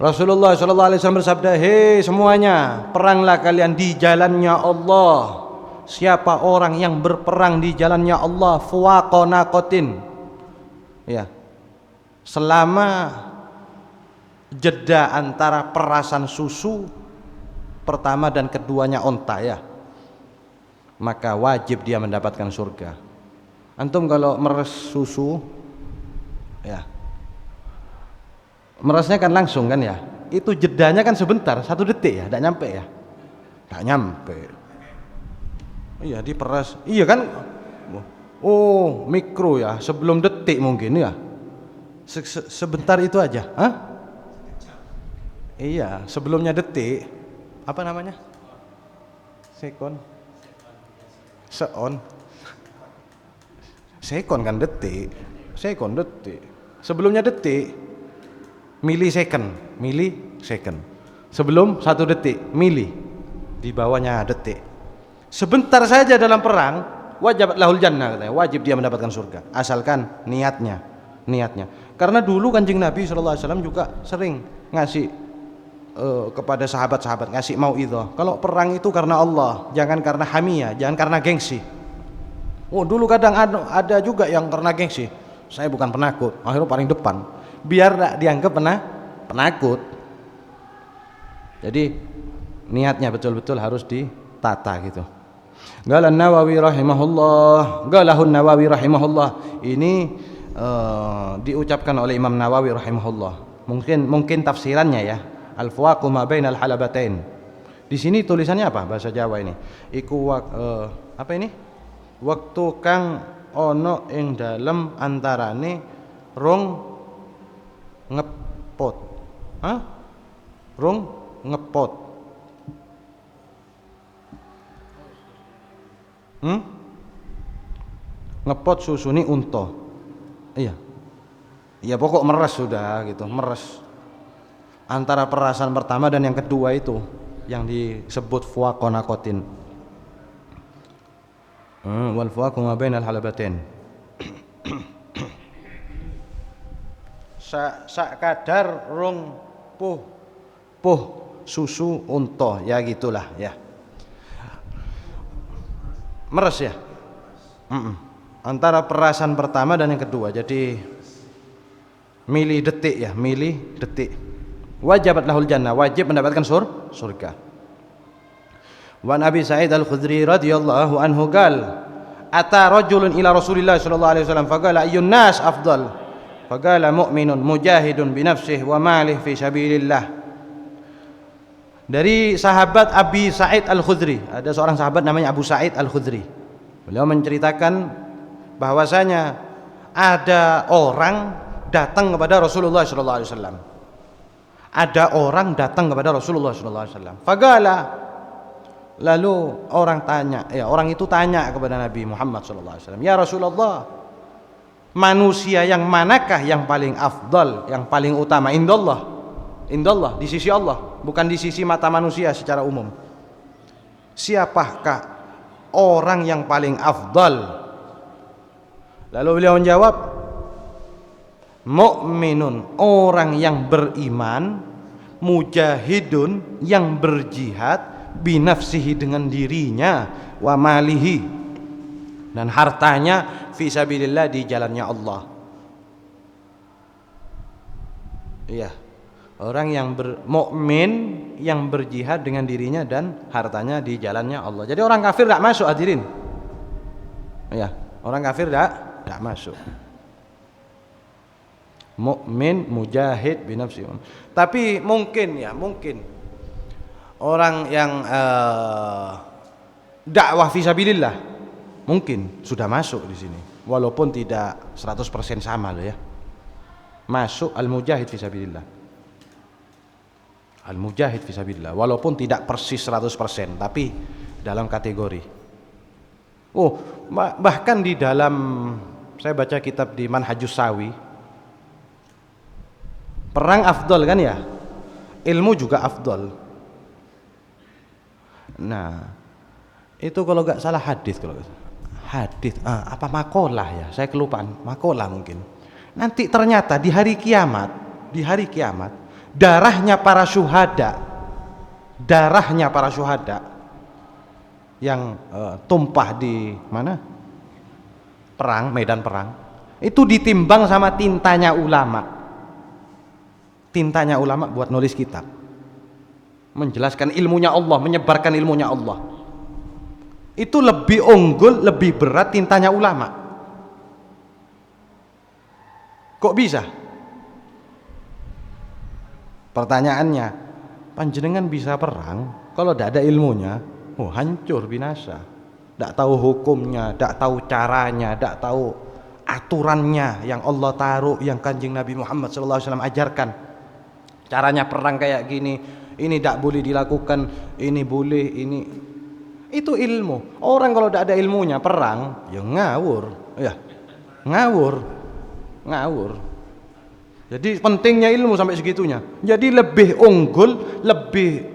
Rasulullah SAW bersabda, hei semuanya, peranglah kalian di jalannya Allah. Siapa orang yang berperang di jalannya Allah, fuwaqa naqatin, ya, selama jeda antara perasan susu pertama dan keduanya onta, ya, maka wajib dia mendapatkan surga. Antum kalau meres susu, ya, merasnya kan langsung kan ya, itu jedanya kan sebentar, 1 detik ya, tidak nyampe ya, tidak nyampe. Iya diperas, iya kan, oh mikro ya, sebelum detik mungkin ya, sebentar itu aja, hah? Iya, sebelumnya detik, apa namanya? Sekon kan detik, sebelumnya detik. Milisecond, sebelum 1 detik, mili, di bawahnya detik. Sebentar saja dalam perang, wajib lahul jannah, katanya, wajib dia mendapatkan surga, asalkan niatnya. Karena dulu Kanjeng Nabi SAW juga sering ngasih kepada sahabat-sahabat, ngasih mauidhah, kalau perang itu karena Allah, jangan karena hamiyah, jangan karena gengsi. Oh dulu kadang ada juga yang karena gengsi, saya bukan penakut, akhirnya paling depan, biar tidak dianggap penakut. Jadi niatnya betul-betul harus ditata gitu. Galahun Nawawi rahimahullah. Ini diucapkan oleh Imam Nawawi rahimahullah. Mungkin tafsirannya ya, al-fuwaqu ma bainal halabatain. Di sini tulisannya apa bahasa Jawa ini? Iku apa ini? Waktu kang ono ing dalem antarane rong ngepot. Hah? Rong ngepot. Ngepot susuni unta. Iya. Ya pokok meres sudah gitu, meres. Antara perasan pertama dan yang kedua itu yang disebut fuwaqonakotin. Wal fuwaqu ma bainal halabatain. Sak kadar rong puh susu unta, ya gitulah ya. Meres ya. Antara perasan pertama dan yang kedua, jadi milih detik. Wajabat lahul jannah, wajib mendapatkan surga. Wa Nabi Sa'id Al-Khudri radhiyallahu anhu qala ata rajulun ila Rasulillah sallallahu alaihi wasallam faqala ayyun nas afdal faqala mu'minun mujahidun bi nafsihi wa malihi fi sabilillah. Dari sahabat Abi Sa'id Al-Khudri, ada seorang sahabat namanya Abu Sa'id Al-Khudri. Beliau menceritakan bahwasanya ada orang datang kepada Rasulullah sallallahu alaihi wasallam. Ada orang datang kepada Rasulullah sallallahu alaihi wasallam. Faqala, lalu orang itu tanya kepada Nabi Muhammad sallallahu alaihi wasallam, "Ya Rasulullah, manusia yang manakah yang paling afdal, yang paling utama indallah?" Indallah, di sisi Allah, bukan di sisi mata manusia secara umum. Siapakah orang yang paling afdal? Lalu beliau menjawab, mu'minun, orang yang beriman, mujahidun, yang berjihad, binafsihi, dengan dirinya, wa malihi, dan hartanya, fi sabilillah, di jalannya Allah. Iya. Orang yang mukmin yang berjihad dengan dirinya dan hartanya di jalannya Allah. Jadi orang kafir tidak masuk, hadirin. Ya, orang kafir tidak masuk. Mukmin mujahid binafsi. Tapi mungkin orang yang dakwah fisabilillah mungkin sudah masuk di sini. Walaupun tidak 100% sama loh ya. Masuk al-mujahid fisabilillah. Al-mujahid fisabilillah walaupun tidak persis 100% tapi dalam kategori. Bahkan di dalam saya baca kitab di Manhajus Sawi, perang afdol kan ya, ilmu juga afdol. Nah itu kalau nggak salah hadis, apa makalah ya, saya kelupaan, makalah mungkin. Nanti ternyata di hari kiamat darahnya para syuhada yang tumpah di mana? Medan perang. Itu ditimbang sama tintanya ulama. Tintanya ulama buat nulis kitab. Menjelaskan ilmunya Allah, menyebarkan ilmunya Allah. Itu lebih unggul, lebih berat tintanya ulama. Kok bisa? Pertanyaannya, panjenengan bisa perang kalau tidak ada ilmunya? Hancur, binasa. Tidak tahu hukumnya, tidak tahu caranya, tidak tahu aturannya yang Allah taruh, yang Kanjeng Nabi Muhammad SAW ajarkan. Caranya perang kayak gini, ini tidak boleh dilakukan, ini boleh, ini. Itu ilmu. Orang kalau tidak ada ilmunya perang, ya ngawur, ngawur. Jadi pentingnya ilmu sampai segitunya. Jadi lebih unggul, lebih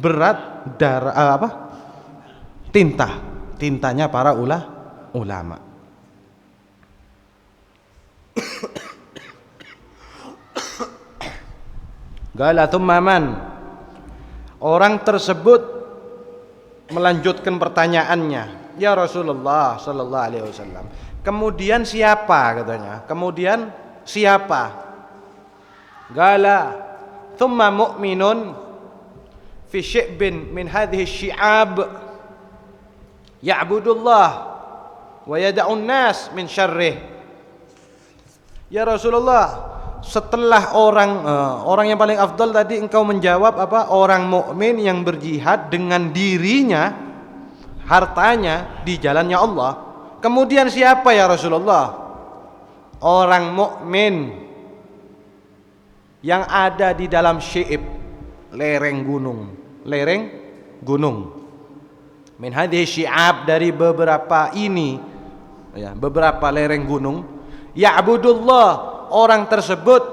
berat tintanya para ulama. Qala tsumma man. Orang tersebut melanjutkan pertanyaannya, ya Rasulullah sallallahu alaihi wasallam. Kemudian siapa katanya? Kemudian siapa? Qala thumma mu'minun fi syi'bin min hadhihi syi'ab ya'budullah wa yada'un nas min syarrih. Ya Rasulullah, setelah orang yang paling afdal tadi engkau menjawab apa? Orang mukmin yang berjihad dengan dirinya, hartanya di jalannya Allah. Kemudian siapa ya Rasulullah? Orang mukmin yang ada di dalam syi'ib, lereng gunung. Min hadhihi syi'ab, dari beberapa lereng gunung. Ya'budullah, orang tersebut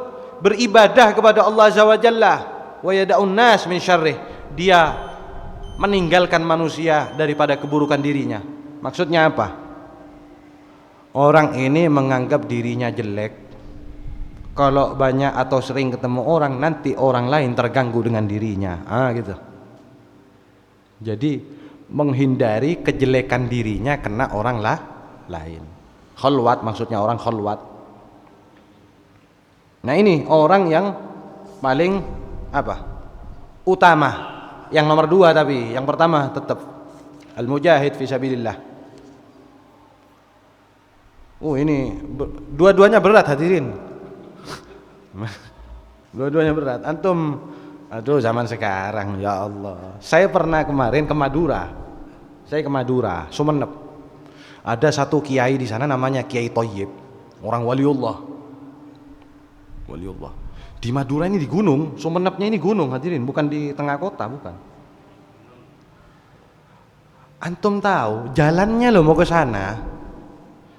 beribadah kepada Allah Azza wa Jalla, wa yada'un nas min syarrih, dia meninggalkan manusia daripada keburukan dirinya. Maksudnya apa? Orang ini menganggap dirinya jelek. Kalau banyak atau sering ketemu orang, nanti orang lain terganggu dengan dirinya. Gitu. Jadi menghindari kejelekan dirinya kena orang lain. Khalwat, maksudnya orang khalwat. Nah ini orang yang paling utama. Yang nomor 2 tapi yang pertama tetap al-mujahid fi sabilillah. Ini dua-duanya berat hadirin. Dua-duanya berat. Antum, zaman sekarang ya Allah. Saya pernah kemarin ke Madura. Saya ke Madura, Sumenep. Ada satu kiai di sana namanya Kiai Thayyib, orang waliullah. Di Madura ini di gunung, Sumenepnya ini gunung hadirin, bukan di tengah kota, bukan. Antum tahu jalannya loh mau ke sana.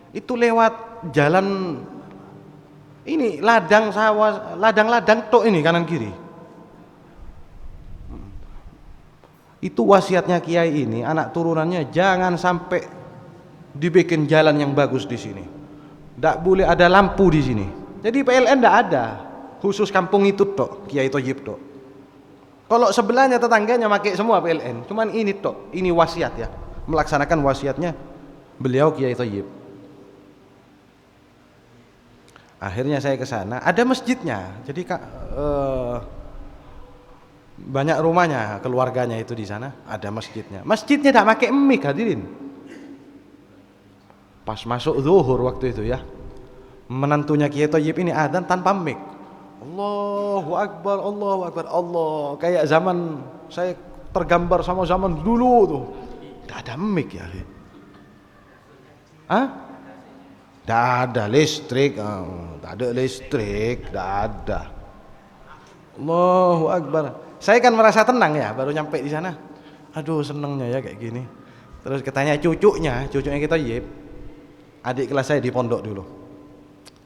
Itu lewat jalan ini ladang sawah, ladang tok ini kanan kiri. Itu wasiatnya kiai ini, anak turunannya jangan sampai dibikin jalan yang bagus di sini. Tidak boleh ada lampu di sini. Jadi PLN tidak ada, khusus kampung itu tok, Kiai Thayyib tok. Kalau sebelahnya tetangganya pakai semua PLN, cuman ini tok, ini wasiat ya, melaksanakan wasiatnya beliau Kiai Thayyib. Akhirnya saya ke sana, ada masjidnya. Jadi Banyak rumahnya, keluarganya itu di sana, ada masjidnya. Masjidnya tidak pakai mic hadirin. Pas masuk zuhur waktu itu ya, menantunya Kiai Thayyib ini adzan tanpa mic. Allahu Akbar, Allahu Akbar, Allah. Kayak zaman saya tergambar sama zaman dulu tuh. Tidak ada mic ya. Hah? Tidak ada listrik, tidak ada listrik, tidak ada. Allahu Akbar. Saya kan merasa tenang ya, baru nyampe di sana. Aduh senengnya ya kayak gini. Terus ketanya cucunya kita Yip. Adik kelas saya di pondok dulu.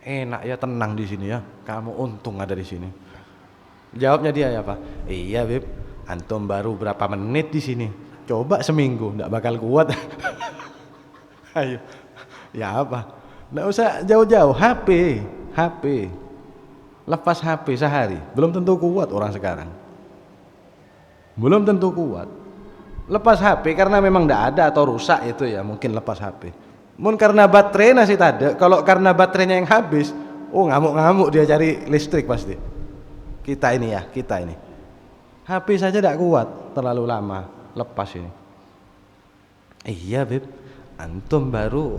Enak ya, tenang di sini ya. Kamu untung ada di sini. Jawabnya dia ya Pak. Iya Bib, antum baru berapa menit di sini. Coba seminggu, nggak bakal kuat. Ayo, ya apa? Nggak usah jauh-jauh. HP. Lepas HP sehari, belum tentu kuat orang sekarang. Belum tentu kuat. Lepas HP karena memang tidak ada atau rusak itu ya mungkin lepas HP. Mungkin karena baterai masih ada. Kalau karena baterainya yang habis, ngamuk-ngamuk dia cari listrik pasti. Kita ini. HP saja tidak kuat, terlalu lama lepas ini. Iya Beb, antum baru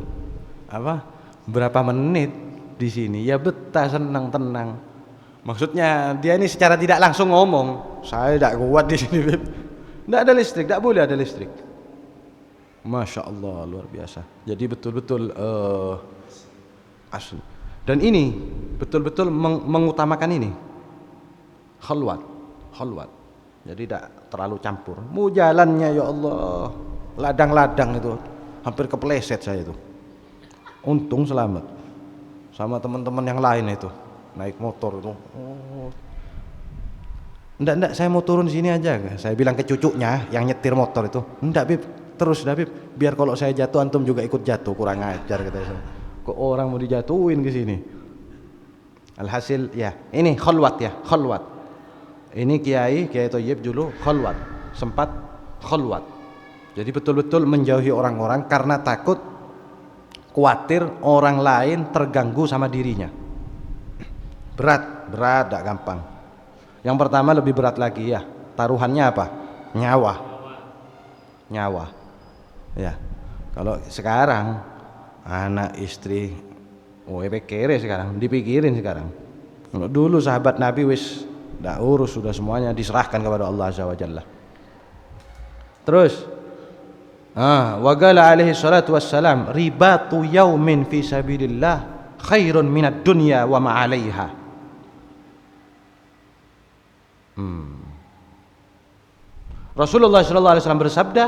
berapa menit di sini ya betah senang tenang. Maksudnya dia ini secara tidak langsung ngomong, saya tidak kuat di sini Beb. Tidak ada listrik, tidak boleh ada listrik. Masya Allah luar biasa. Jadi betul-betul asli. Dan ini betul-betul mengutamakan ini khalwat. Jadi tidak terlalu campur. Mau jalannya ya Allah, ladang-ladang itu hampir kepleset saya itu. Untung selamat. Sama teman-teman yang lain itu naik motor itu. Enggak, saya mau turun sini aja. Saya bilang ke cucunya yang nyetir motor itu, enggak Bib, terus dah Bib, biar kalau saya jatuh antum juga ikut jatuh, kurang ajar kata saya. Kok orang mau dijatuhin ke sini. Alhasil ya, ini khalwat. Ini Kiai Thayyib dulu khalwat, sempat khalwat. Jadi betul-betul menjauhi orang-orang karena takut khawatir orang lain terganggu sama dirinya. Berat, tidak gampang. Yang pertama lebih berat lagi ya, taruhannya apa? Nyawa. Ya. Kalau sekarang anak istri, dipikirin sekarang. Kalau dulu sahabat Nabi wis ndak urus, sudah semuanya diserahkan kepada Allah Azza wa Jalla. Terus wa qala alaihi salatu wassalam, ribatu yaumin fi sabilillah khairun minad dunya wa ma 'alaiha. Rasulullah sallallahu alaihi wasallam bersabda,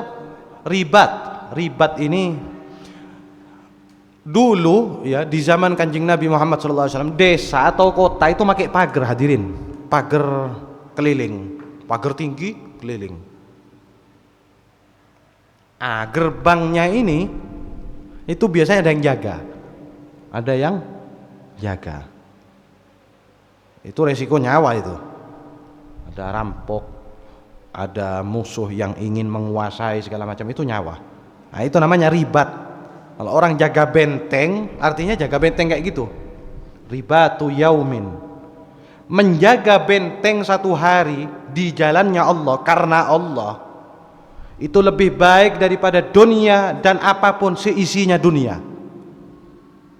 ribat ini dulu ya di zaman Kanjeng Nabi Muhammad sallallahu alaihi wasallam, desa atau kota itu pakai pagar hadirin, pagar keliling, pagar tinggi keliling. Gerbangnya ini itu biasanya ada yang jaga. Itu resiko nyawa itu. Ada rampok, ada musuh yang ingin menguasai segala macam, itu nyawa. Nah, itu namanya ribat. Kalau orang jaga benteng, artinya jaga benteng kayak gitu. Ribatu yaumin. Menjaga benteng satu hari di jalannya Allah karena Allah itu lebih baik daripada dunia dan apapun seisinya dunia.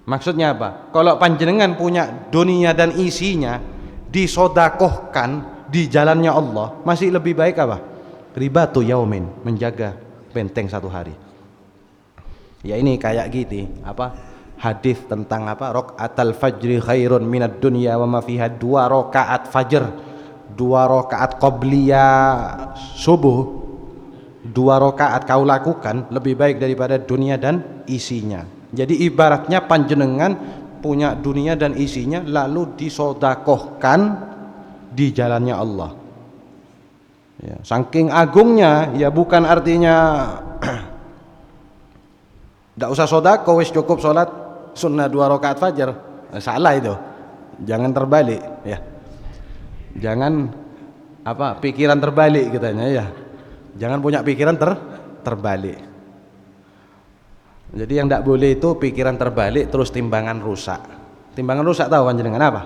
Maksudnya apa? Kalau panjenengan punya dunia dan isinya disodakohkan di jalannya Allah, masih lebih baik apa? Ribatu yaumin, menjaga benteng satu hari. Ya ini kayak gitu hadis tentang raqatul fajri khairun minad dunya wa ma fiha, 2 rakaat fajr, 2 rakaat qabliyah subuh, 2 rakaat kau lakukan lebih baik daripada dunia dan isinya. Jadi ibaratnya panjenengan punya dunia dan isinya lalu disodakohkan di jalannya Allah. Ya, saking agungnya ya bukan artinya tidak usah sodakoh, wis cukup sholat sunnah 2 rakaat fajar. Salah itu, jangan terbalik ya. Jangan pikiran terbalik katanya ya. Jangan punya pikiran terbalik. Jadi yang tidak boleh itu pikiran terbalik terus timbangan rusak. Timbangan rusak tahu panjenengan apa?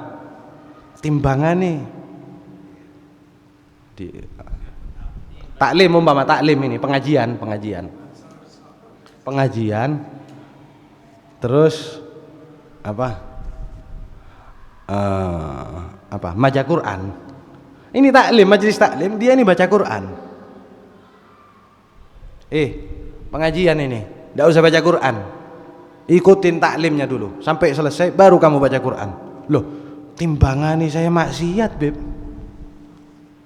Timbangan nih Taklim, umpama taklim ini pengajian. Terus baca Quran. Ini taklim, majelis taklim, dia ini baca Quran. Pengajian ini, tidak usah baca Quran. Ikutin taklimnya dulu sampai selesai, baru kamu baca Quran. Loh, timbangan ini saya maksiat, Beb.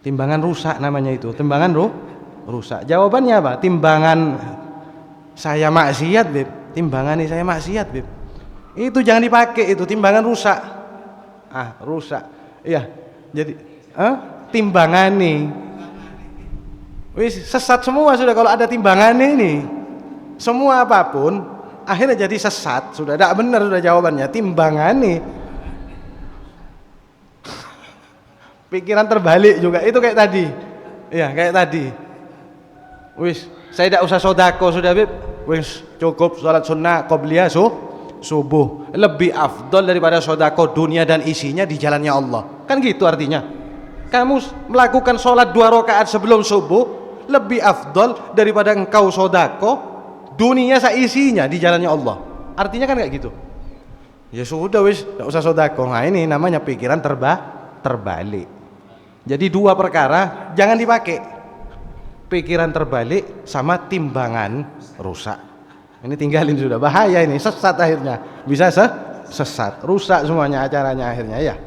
Timbangan rusak namanya itu. Timbangan rusak. Jawabannya apa? Timbangan saya maksiat, Beb. Timbangan ini saya maksiat, Beb. Itu jangan dipakai, itu timbangan rusak. Rusak. Iya. Jadi, timbangan nih. Wis sesat semua sudah kalau ada timbangan ini. Semua apapun akhirnya jadi sesat. Sudah tidak benar sudah jawabannya. Timbangan nih. Pikiran terbalik juga. Itu kayak tadi. Iya, kayak tadi. Wis, saya tidak usah sodako sudah, Beb. Wis cukup sholat sunnah qobliyah subuh. Lebih afdol daripada sodako dunia dan isinya di jalannya Allah. Kan gitu artinya. Kamu melakukan sholat 2 rakaat sebelum subuh lebih afdol daripada engkau sodako dunia seisinya di jalannya Allah. Artinya kan kayak gitu. Ya sudah wis, tidak usah sodako. Nah ini namanya pikiran terbalik. Jadi 2 perkara jangan dipakai. Pikiran terbalik sama timbangan rusak. Ini tinggalin sudah, bahaya ini, sesat akhirnya. Bisa sesat, rusak semuanya acaranya akhirnya ya.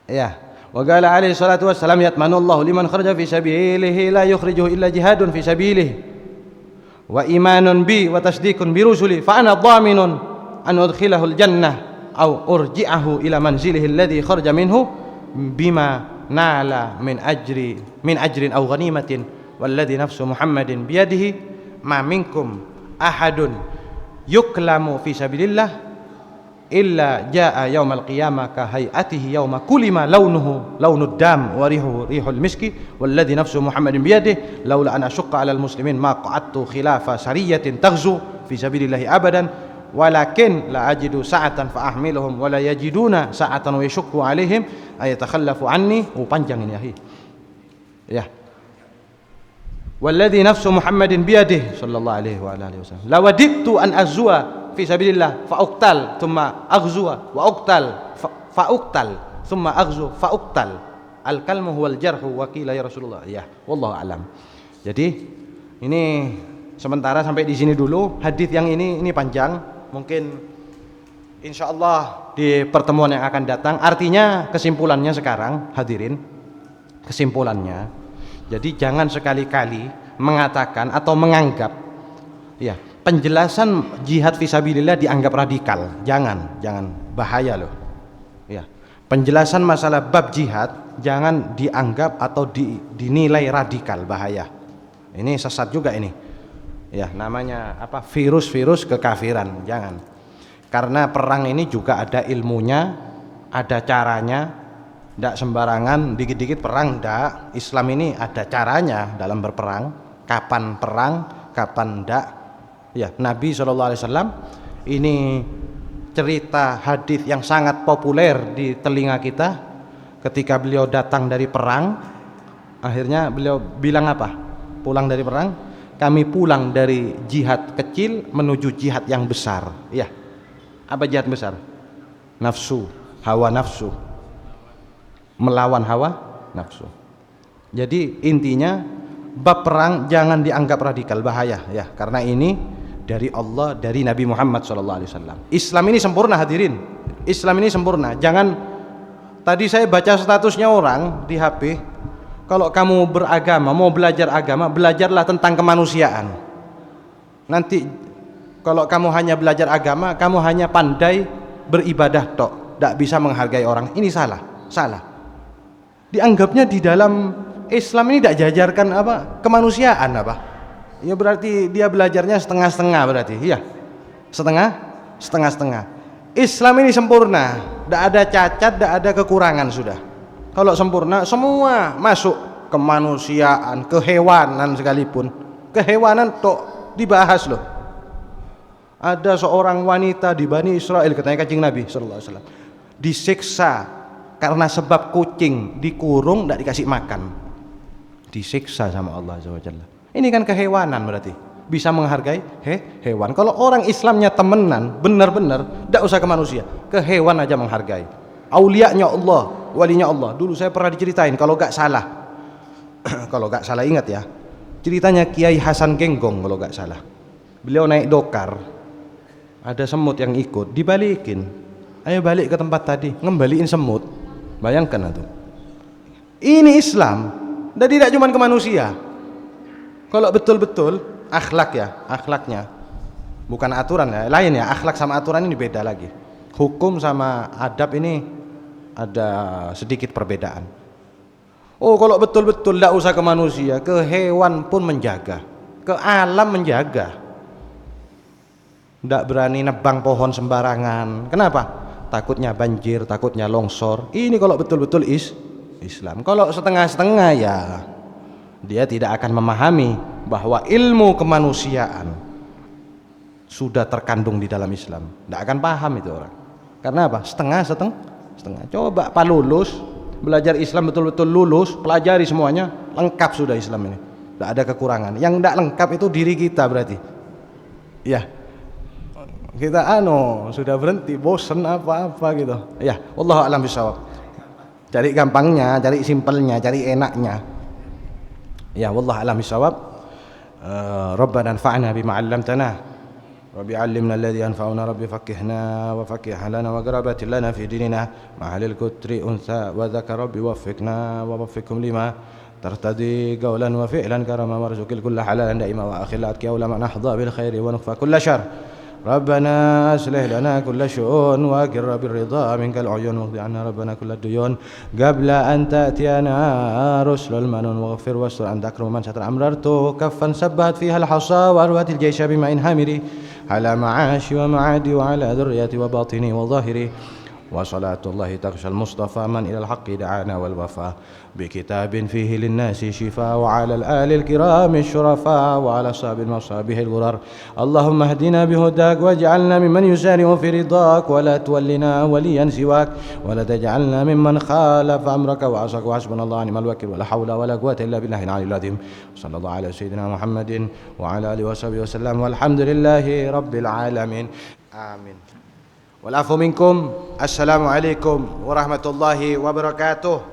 Ya. Wa qala alaihi salatu wassalam yatmanullahu liman kharaja fi sabilihi la yukhrijuhu illa jihadun fi sabilihi wa imanun bi wa tasdiqun bi rusuli fa ana dhaminun an udkhilahu al-jannah aw urji'ahu ila manzilihi alladhi kharaja minhu bima nala min ajrin aw ghanimatin walladhi nafsu Muhammadin biyadihi ma minkum ahadun yuklamu fi sabilillah illa jaa yaumal qiyamah ka hayatihi yauma kulima launuhu launud dam wa rihuhu rihul miski walladhi nafsu Muhammadin biyadihi laula an ashqa 'alal muslimin ma qa'adtu khilafa sariyatin taghzu fi sabilillahi abadan walakin la ajidu sa'atan fa ahmiluhum wa la yajiduna sa'atan wa yashqu 'alaihim ay yatakhallafu anni. Panjang ini ya. Walladhi nafsu Muhammadin biyadihi sallallahu alaihi wa alihi wasallam lawadittu an azwa fi sabilillah fa uqtal thumma aghzuwa wa uqtal fa uqtal thumma aghzu fa uqtal al kalmu huwal jarhu wa qila ya Rasulullah. Ya, wallahu alam. Jadi ini sementara sampai di sini dulu. Hadis yang ini panjang, mungkin insyaallah di pertemuan yang akan datang. Artinya kesimpulannya sekarang hadirin, kesimpulannya, jadi jangan sekali-kali mengatakan atau menganggap ya penjelasan jihad fisabilillah dianggap radikal. Jangan bahaya loh. Ya. Penjelasan masalah bab jihad jangan dianggap atau dinilai radikal, bahaya. Ini sesat juga ini. Ya, namanya virus kekafiran. Jangan. Karena perang ini juga ada ilmunya, ada caranya. Tidak sembarangan dikit-dikit perang, tidak. Islam ini ada caranya dalam berperang. Kapan perang, kapan tidak. Ya, Nabi SAW ini cerita hadis yang sangat populer di telinga kita ketika beliau datang dari perang. Akhirnya beliau bilang apa? Pulang dari perang, kami pulang dari jihad kecil menuju jihad yang besar. Ya, apa jihad besar? Nafsu, hawa nafsu, melawan hawa nafsu. Jadi intinya bab perang jangan dianggap radikal, bahaya ya, karena ini dari Allah, dari Nabi Muhammad SAW. Islam ini sempurna hadirin. Islam ini sempurna. Jangan, tadi saya baca statusnya orang di HP, kalau kamu beragama, mau belajar agama, belajarlah tentang kemanusiaan. Nanti kalau kamu hanya belajar agama, kamu hanya pandai beribadah tok, tidak bisa menghargai orang. Ini salah. Dianggapnya di dalam Islam ini tidak diajarkan kemanusiaan ya, berarti dia belajarnya setengah-setengah berarti. Iya, setengah-setengah. Islam ini sempurna, tidak ada cacat, tidak ada kekurangan sudah. Kalau sempurna semua masuk, kemanusiaan, kehewanan sekalipun. Kehewanan tok dibahas loh. Ada seorang wanita di Bani Israel, katanya Kanjeng Nabi SAW, disiksa karena sebab kucing dikurung, tidak dikasih makan, disiksa sama Allah Azza wa Jalla. Ini kan kehewanan berarti. Bisa menghargai hewan. Kalau orang Islamnya temenan, benar-benar, tidak usah ke manusia, ke hewan aja menghargai. Aulianya Allah, walinya Allah. Dulu saya pernah diceritain, kalau gak salah, kalau gak salah ingat ya, ceritanya Kiai Hasan Genggong kalau gak salah. Beliau naik dokar, ada semut yang ikut, dibalikin. Ayo balik ke tempat tadi, ngembaliin semut. Bayangkan itu. Ini Islam, dan tidak cuma ke manusia. Kalau betul-betul akhlak ya, akhlaknya bukan aturan ya, lain ya. Akhlak sama aturan ini beda lagi. Hukum sama adab ini ada sedikit perbedaan. Oh, kalau betul-betul tidak usah ke manusia, ke hewan pun menjaga, ke alam menjaga. Tidak berani nebang pohon sembarangan. Kenapa? Takutnya banjir, takutnya longsor. Ini kalau betul-betul Islam. Kalau setengah-setengah ya dia tidak akan memahami bahwa ilmu kemanusiaan sudah terkandung di dalam Islam. Tidak akan paham itu orang. Karena apa? Setengah. Coba Pak lulus, belajar Islam betul-betul lulus, pelajari semuanya, lengkap sudah Islam ini. Tidak ada kekurangan. Yang tidak lengkap itu diri kita berarti. Ya. Kita sudah berhenti, bosan apa-apa gitu. Ya, wallahu a'lam bishawab. Cari gampangnya, cari simpelnya, cari enaknya. Ya, wallahu a'lam bishawab. Rabbana anfa'na bima 'allamtana. Rabbi 'allimna alladhi yanfa'una, Rabbi faqqihna wa faqqih lana wa qarabatin lana fi dinina ma'alil kutri unsa wa dzaka Rabbi waffiqna wa waffiqhum lima tartadi qawlan wa fi'lan karama warzuqil kulla halalan daima wa akhilat ya ulama nahdha bil khairi wa nukhfa kulla syarr. ربنا أصلح لنا كل شؤون وأقر بالرضا منك العيون واقض عنا ربنا كل الديون قبل أن تأتينا رسل المنون واغفر واستر أن تكرم من ستر أمررت كفا سبت فيها الحصى وأروت الجيش بماء هامري على معاشي ومعادي وعلى ذريتي وباطني وظاهري وصلاة الله تغشى المصطفى من إلى الحق دعانا والوفاء بكتاب فيه للناس شفاء وعلى الآل الكرام الشرفاء وعلى أصحاب المصابيح الغرر اللهم اهدنا بهداك واجعلنا ممن يسارع في رضاك ولا تولنا وليا سواك ولا تجعلنا ممن خالف أمرك وعصاك وحسبنا الله ونعم الوكيل ولا حول ولا قوة إلا بالله العلي العظيم صلى الله على سيدنا محمد وعلى آله وصحبه وسلم والحمد لله رب العالمين آمين. Wal afu minkum. Assalamualaikum warahmatullahi wabarakatuh.